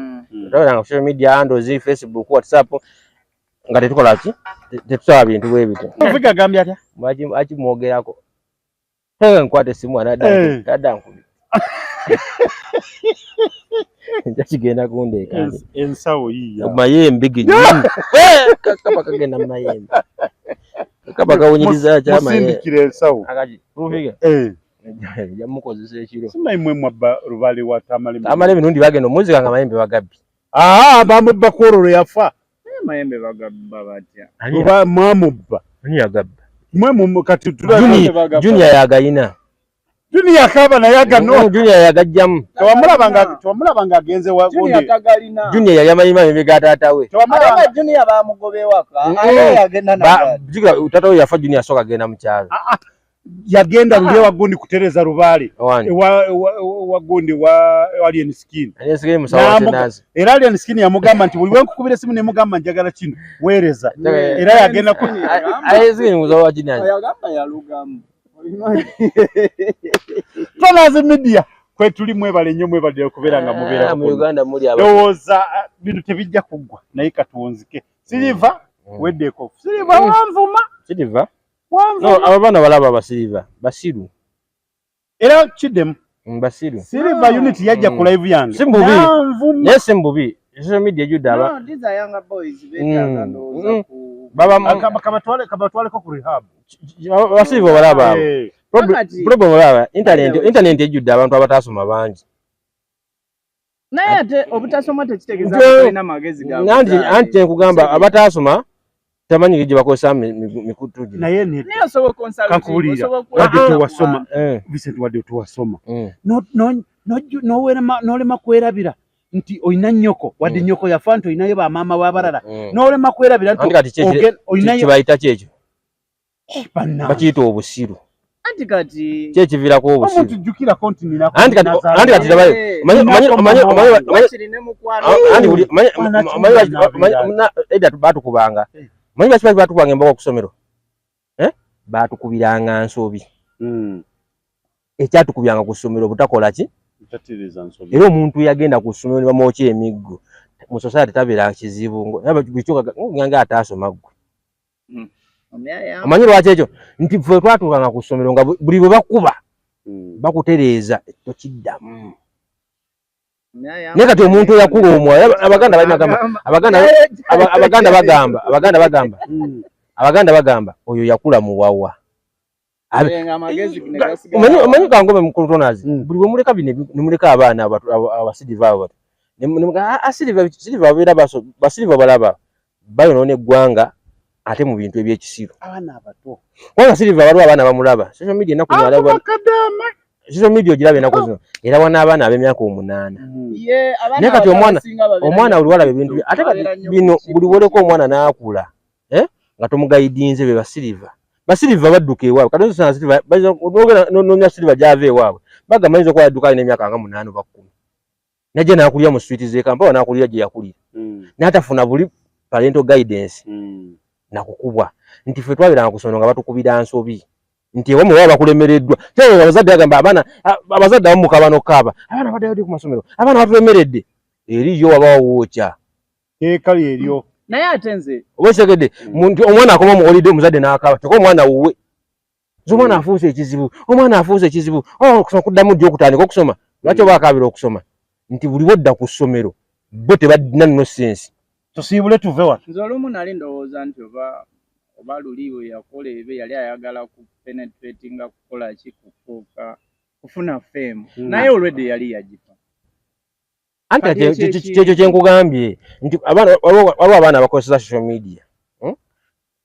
tolabanga ku social media handles Facebook WhatsApp nga tetukola ki tetusaba bintu bwe bityo Fulufiga agambye atya akimwogerako nkwata essimu anadda nkubi kigenda kundeeka ensawo yiya mayembe ginyumu kaba kagenda mu mayembe kaba kawunyiriza musindikira ensawo Fulufiga yamukozesa ekiro simanyi mwe mwabba Rubale wa Tamalembe nundi bagenda omuzika nga mayembe bagabbi bamubba kwololo yafa mayembe bagabba batya oba mwamubba ani yagabba mwe kati Junior yagayina Junior akaba naye agano Junior yagajjamu tewamulabanga agenze Junior yali amanyi mayembe ga taata we Junior bamugobe waka ate yagenda jigula taata we yafa Junior asooka agenda mu kyalo yagenda luli wagundi kutereza Rubale wagundi wa Alien Skin era Alien Skin yamugamba nti buli wenkukubira esimu nemugamba njagala kino weereza era yagenda yagamba yalugamu Tonazi media kwe tuli mwebale nnyo mwebale okubeera nga mubeera mu Uganda muri lowooza bintu tebijja kuggwa naye katuwonzike Silver weddeko Silver wanvuma Silver no abaana balaba abasiliva basiru era kiddemu basiru Silver unit yajja ku live yange simbubi yes mbubi social media judaba no these are younger boys better ndo baba kabatwale ko ku rehab basiliva balaba problem balaba internet ejudde abantu abatasoma bangi naye ate obutasoma tekitegeza alina magezi gawe anti nkugamba abatasoma tamanyi gye bakozesa mikutu gye naye osobola konsaltinga wadde tuwasoma Vincent wadde tuwasoma n'olema kwerabira nti olina nnyoko wadde nnyoko yafa nti olinayo bamaama w'abalala n'olema kwerabira nti olinayo kibayita kyekyo bakiyita obusiru anti kati kyekiviirako obusiru omuntu jjukirako nti nina anti kati edda batukubanga manyi baki batukubanga embaga okusomero batukubiranga nsobi ekyatukubiranga ku ssomero butakola ki era omuntu yagenda ku ssomero ne bamwokya emiggo mu society tabeera kizibu nga ataasoma ggwe omanyi lwaki ekyo nti ffe twatuukanga ku ssomero nga buli bwe bakuba bakutereeza tokiddamu naye kati omuntu eyakula omwoyo abaganda bagamba oyo yakula muwawa omanyi kangobe mukulutonazi buli bwe muleka bino nemuleka abaana abasiliva abo basiliva balaba bayonoona eggwanga ate mu bintu ebyekisiru kubanga siliva waliwo abaana bamulaba social media enaku social media ogiraba enaku zino era wana abaana ab'emyaka 8 naye kati omwana buli walaba ebintu ate kati bino buli woleko omwana n'akula nga tomugayidinze be basiliva badduka ewaabwe kati ozosana siliva nonya siliva gyava ewaabwe bagamba ayinza okuba yadduka alina emyaka nga 8 oba 10 najja n'akulira mu street z'e Kampala n'akulira gye yakulira n'atafuna buli parental guidance nakukubwa nti ffe twabiranga ku ssomero nga batukubira nsobi nti ewamu baba bakulemereddwa kyeo abazadde bagamba abazadde abamu mukaba n'okkaaba abaana baddayo ku masomero abaana batulemeredde eriyo wabawo wookya ekali eryo naye ate nze obwetegedde omwana akoma mu holiday omuzadde n'akaaba kyokka omwana wuwe omwana afuuse ekizibu okusoma kuddamu ddi okutandika okusoma lwaki oba akaabira okusoma nti buli bodda ku ssomero bo tebadina nno sensi tusiibule tuve wano nze olumu nali ndowooza nti oba luliwe yakola ebyo yali ayagala ku penetratinga kukola ki kufuuka kufuna fame naye olwedde yali yagifa anti kyekyo kyenkugambye nti waliwo abaana abakozesa social media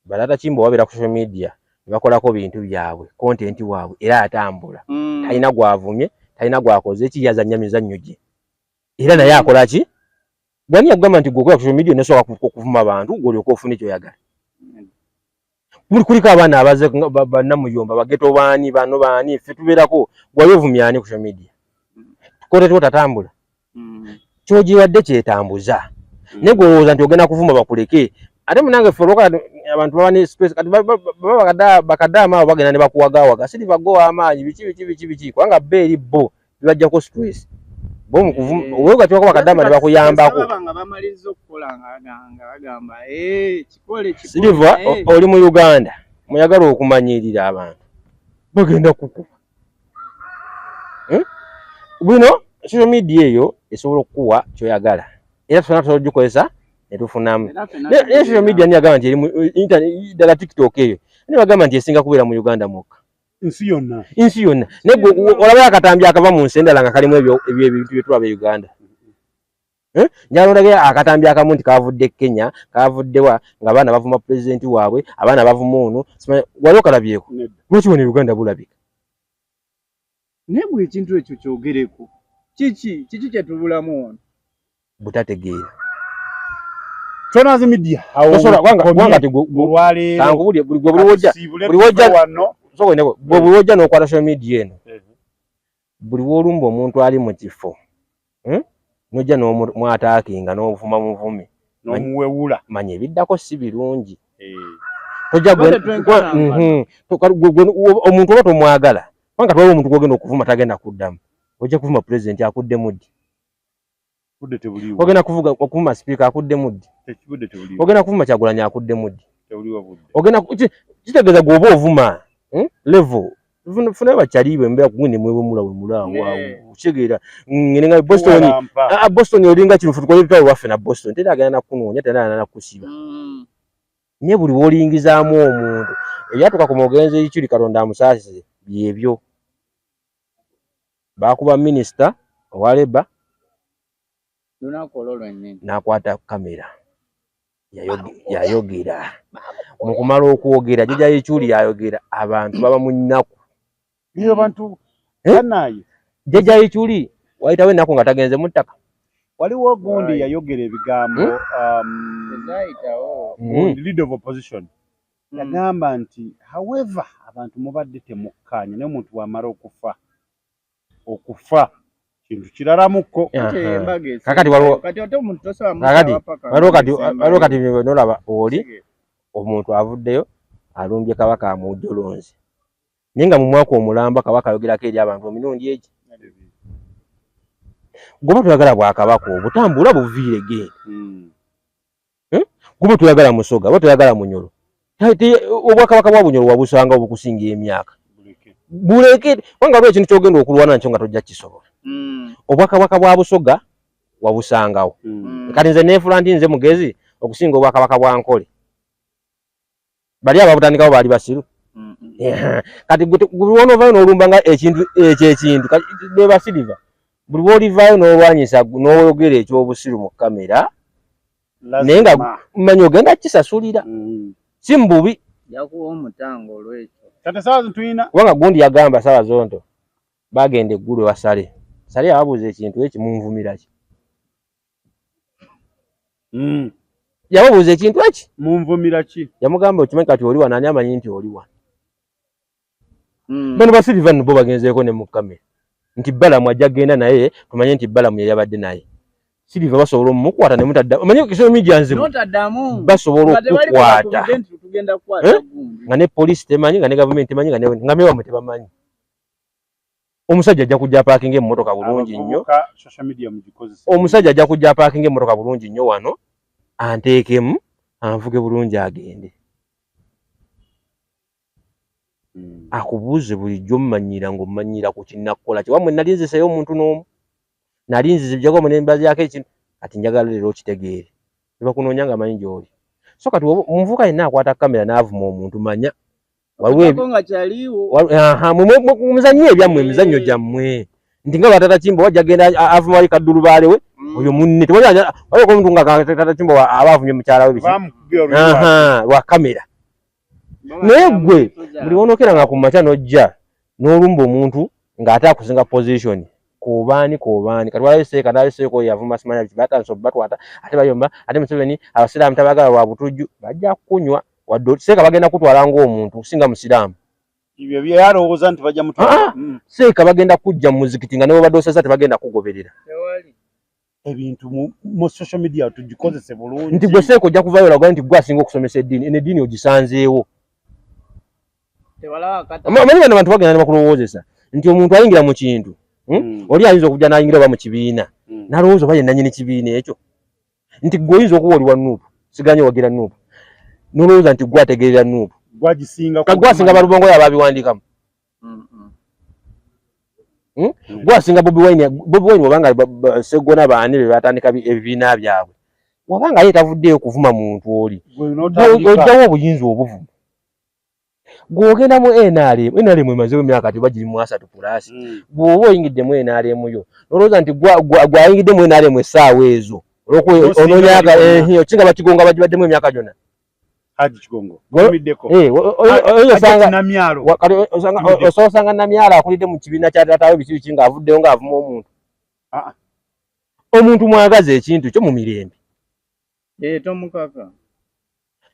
balata kimbo wabeera ku social media nebakolako bintu byabwe content waabwe era atambula talina gwavumye talina gwakoze eki yazannya mizannyo gye era naye akola ki bwani yagamba nti gweokola ku social media nesobola okuvuma abantu gwolyoka ofuna ekyoyagala kuliko abaana abaze bannamuyomba bageto baani bano baani ffe tubeerako gwali ovumyani ku social media kotetwo tatambula kyogiwadde kyetambuza naye gwolowooza nti ogenda kuvuma bakuleke ate munange ffe olwokola abantu baba ne space kati bakaddaama abo bagenda ne bakuwagawaga siri bagowa amaanyi biki kubanga bbeeri bo bibajjako stress bo mukuvuma olwogatiwako bakaddaama ne bakuyambako nga bamaliriza okukola nga bagamba kikole Silver oli mu Uganda muyagala okumanyirira abantu bagenda kukuba bino social media eyo esobola okukuwa kyoyagala era tufuna tusobola okugikozesa netufunamu naye social media niyagamba nti internet ddala TikTok eyo nibagamba nti esinga kubeera mu Uganda mwokka ensi yonna naye olabayo akatambi akava mu nsi endala nga kalimu ebintu byetulaba e Uganda njaloondage akatambi akamu nti kavudde Kenya kavuddewa nga abaana bavuma pulezidenti waabwe abaana bavuma ono wali okalabyeko lwaki wano e Uganda bulabika naye bwe ekintu ekyo kyogereko kiki kyetubulamu wano butategeera Tonazi media buli wojja n'okwata social media eno buli wolumba omuntu ali mu kifo nojja n'omwataakinga n'ovuma muvumi n'omuwewula manya ebiddako si birungi omuntu oba tomwagala kubanga twaliwo omuntu gwogenda okuvuma tagenda kuddamu ojja kuvuma president akudde muddi budde tebuliwo ogenda kuvuga okuvuma speaker akudde muddi budde tebuliwo ogenda kuvuma Kyagulanyi akudde muddi tebuliwo budde ogenda kitegeeza gwoba ovuma level funa bakyaliibwe mbera kugende mwewe mulawe kitegeera ngenga Boston olinga kino futukola ebitwalo waffe na Boston tera agenda nakunoonya tera agenda nakusiba naye buli woolingizaamu omuntu ebyatuuka ku mugenzi Ichuli Katonda amusaasize byebyo baakuba minisita owa Labour n'akwata kamera yayogera mu kumala okwogera jjajja Ichuli yayogera abantu baba mu nnaku niyo bantu banaye jjajja Ichuli wayitawo ennaku nga tagenze mu ttaka waliwo gundi yayogera ebigambo leader of opposition yagamba nti however abantu mubadde temukkaanya naye omuntu wamala okufa kintu kiralamuko kakati waliwo kati nolaba oli omuntu avuddeyo alumbye kabaka amujjolonzi naye nga mu mwaka omulamba kabaka ayogerako eri abantu emirundi egi goba tuyagala bwakabaka obutambula buviire genda goba tuyagala Musoga oba tuyagala Munyoro obwakabaka bwa Bunyoro wabusanga obukusinga emyaka buleke wanga lwe ekintu kyogenda okulwana nakyo nga tojja kisobola obwakabaka bwa Busoga wabusangawo kati nze neefula nti nze mugezi okusinga obwakabaka bwa Nkole bali ababutandikawo baali basiru kati gulwonovayo n'olumbanga ekintu ekyekintu beba siliva buli bw'olivaayo n'olwanyisa n'oyogera ekyobusiru mu kamera naye nga mmanyi ogenda kisasulira si mububi kubanga gundi yagamba saawa zonto bagenda eggulu ewa Sale Sale yababuuza ekintu eki munvumira ki yababuuza ekintu eki munvumira ki yamugamba okimanyi kati oli wano ani amanyi nti oli wano bano basiliva nno bo bagenzeeko ne mu kamera nti Balamu ajja genda naye tumanye nti Balamu yali abadde naye Siliva basobola omukwata ne mutadda omanyi kisoro media nzibu basobola okukwata nga ne police temanyi nga ne government temanyi nga mewa tebamanyi omusajja ajja kujja parking emmotoka bulungi nnyo omusajja ajja kujja parking emmotoka bulungi nnyo wano anteekemu anvuge bulungi agende akubuuze bulijjo mmanyira ng'ommanyira ku kinnakukola kye wamwe nali nziseyo omuntu n'omu nali nzizibjako mu nembazi yako ekintu kati njagala leero okitegeere nebakunoonya nga manyi gy'oli so kati omuvubuka yenna akwata kamera n'avuma omuntu manya muzannyo ebyammwe emizannyo gyammwe nti nga lwatata Kimbo wajja genda avuma wali kaddulubaale we oyo munne waliwo omuntu nga tata Kimbo aba avumye mukyala we biki lwa kamera naye gwe buli wonokeranga ku makya n'ojja n'olumba omuntu ng'ate akusinga position kobaani kati walabiseeka n'abiseeko yavuma simanya biki batanso batwata ate bayomba ate Museveni abasiraamu tabagala lwa butujju bajja kunywa wadde seeka bagenda kutwala ng'omuntu kusinga musiraamu ibyo byalowooza nti bajja mutwala seeka bagenda kujja mu muzikiti nga ne bwebadde osasa tebagenda kugoberera ebintu mu social media tugikozese bulungi nti gwe seeka ojja kuvaayo olaga nti gwe asinga okusomesa eddiini eno eddiini ogisanzeewo amanyi gano abantu bagenda ne bakulowoozesa nti omuntu ayingira mu kintu oli ayinza okujja n'ayingira oba mu kibiina n'alowooza oba ye nannyini kibiina ekyo nti gwe oyinza okuba oli wa Nuupu siganye wagira Nuupu n'olowooza nti gwe ategeerera Nuupu gwasinga balubongo oyo abaabiwandiikamu gwasinga Bobi Wine wabanga Sseggona baani be batandika ebibiina byabwe wabanga ye tavuddeyo kuvuma muntu oli ojjawo obuyinza obuvuma gw'ogenda mu NRM emazeewo emyaka kati oba giri mu 3+ bw'oba oyingiddemu NRM yo n'olowooza nti gwayingiddemu NRM essaawa ezo onoonyaga okinga bakigonga bagibaddemu emyaka gyonna Haji Kigongo osanga Namyala akulidde mu kibiina kya taatawe biki ng'avuddeyo ng'avuma omuntu mwagaza ekintu kyo mu mirembe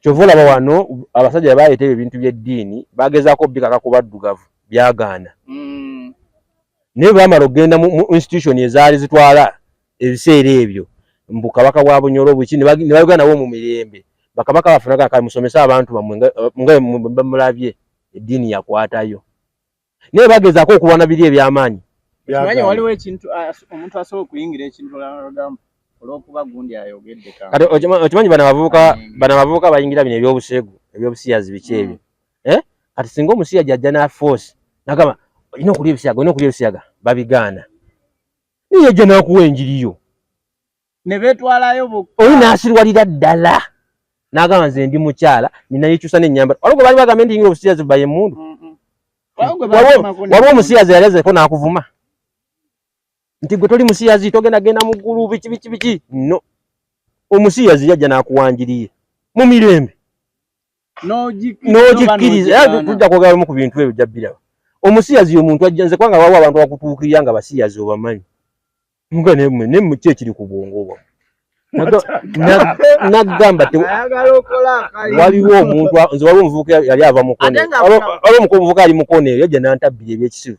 kyova olaba wano abasajja baleeta ebintu by'eddiini bagezaako bikaka ku baddugavu byagaana naye baamala okugenda mu institution ezaali zitwala ebiseera ebyo mbu kabaka bwa Bunyoro bwiki ne bayogera nabo mu mirembe bakabaka bafunaga kale musomesa abantu bamwe bamulabye eddiini yakwatayo naye bagezaako okulwana biri eby'amaanyi Kimanye waliwo ekintu omuntu asobola okuyingira ekintu olagamba olw'okuba gundi ayogedde ka. Kati okimanyi bana bavubuka bayingira bino ebyobuseegu ebyobusiyazi biki ebyo. Kati singa omusiyajja ajja na force nagamba olina okulya ebisiyaga babigaana. Niye ajja n'akuwa enjiriyo. Ne beetwalayo bokka. Oli n'asirwalira ddala. N'agamba nze ndi mukyala nina yekyusa n'ennyambala. Waliwo bali bagamba nti yingira obusiyazi bba ye mundu. Waliwo omusiyazi yalezeko n'akuvuma. Nti gwe toli musiyazi togenda mu ggulu biki. No. Omusiyazi yajja n'akuwanjiriye. Mu mirembe. N'ogikkiriza. Tujja kwogera mu ku bintu ebyo jabbira. Omusiyazi omuntu ajja nze kwanga waliwo abantu bakutuukirira nga basiyazi obamanyi. Nga ne mu kye kiri ku bwongo bwo. Nagamba waliwo omuntu nze waliwo omuvubuka yali ava mu kone. Waliwo omuvubuka ali mu kone yajja n'antabbira ebyekisiru.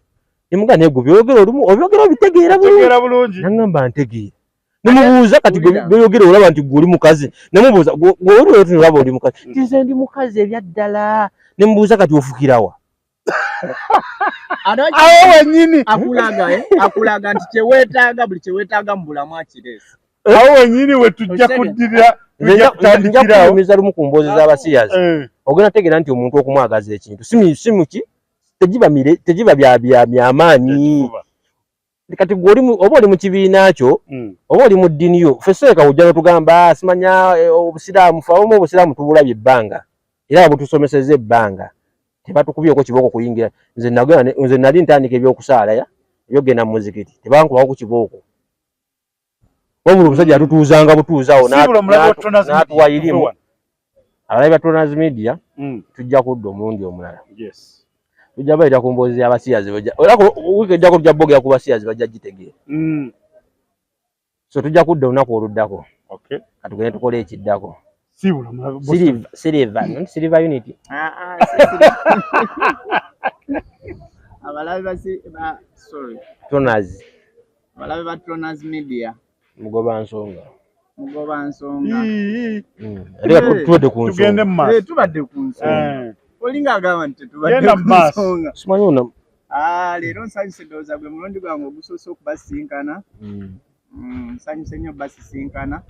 Nemuga naye gwe obyogera obitegeera bulungi. Nagamba ntegeera. Nemubuuza kati byogera olaba nti gwe oli mukazi. Nemubuuza gwe oli oti olaba oli mukazi. Nze ndi mukazi ebyaddala. Nemubuuza kati ofukirawa. Awo wennyini akulaga nti kyeweetaaga buli kyeweetaaga mu bulamu akireese. Awo wennyini we tujja kuddirira tujja kumiza lumu ku mboozi z'abasiyazi. Ogenda tegeera nti omuntu okumwagaza ekintu simuki tegiba byamaanyi. Kati oba oli mu kibiina kyo oba oli mu ddiini yo ffesseeka ojja n'otugamba simanya obusiraamu famu obusiraamu tubulabye ebbanga era butusomesezza ebbanga tebatukubyeko kibooko kuyingira. Nze nali ntandika ebyokusaala ebyogenda mu muzikiti tebankubako ku kibooko. Wabula omusajja atutuuzanga butuuzaawo n'atuwa irimu. Abalabi ba Tronaz Media tujja kudda omulundi omulala. Tujja bayita ku mboozi y'abasiyazi wiiki ejjako tujja bogera ku basiyazi bajja gitegeera. So tujja kudda olunaku oluddako. Katugende tukole ekiddako. Silver Unity. Abalabi Tronaz. Abalabi ba Tronaz Media. Mugoba nsonga. Tubadde ku nsonga. Tubadde ku nsonga. Olinga agamba nti tubadde ku nsonga. Simanyi ona. Leero nsanyuse ndowooza gwe mulundi gwange ogusoose okubasinkana. Nsanyuse nnyo basisinkana.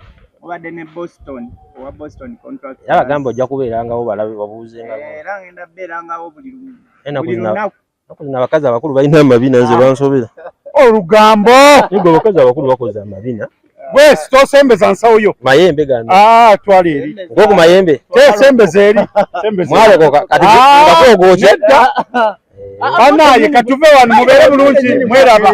Obadde ne Boston, owa Boston Contract. Yabagamba ojja kubeerangawo balabe babuuzenga. Era ngenda beerangawo buli lunaku. Abakazi abakulu balina amabina nze bansobera. Olugambo. Nigwe abakazi abakulu bakoze amabina. Gwe sitosembeza nsawo yo. Mayembe gano. Twali eri. Ngoku mayembe. Sembeza eri. Mwalokoka kati ngakogooche. Banaye katuve wano mubeere bulungi mweraba.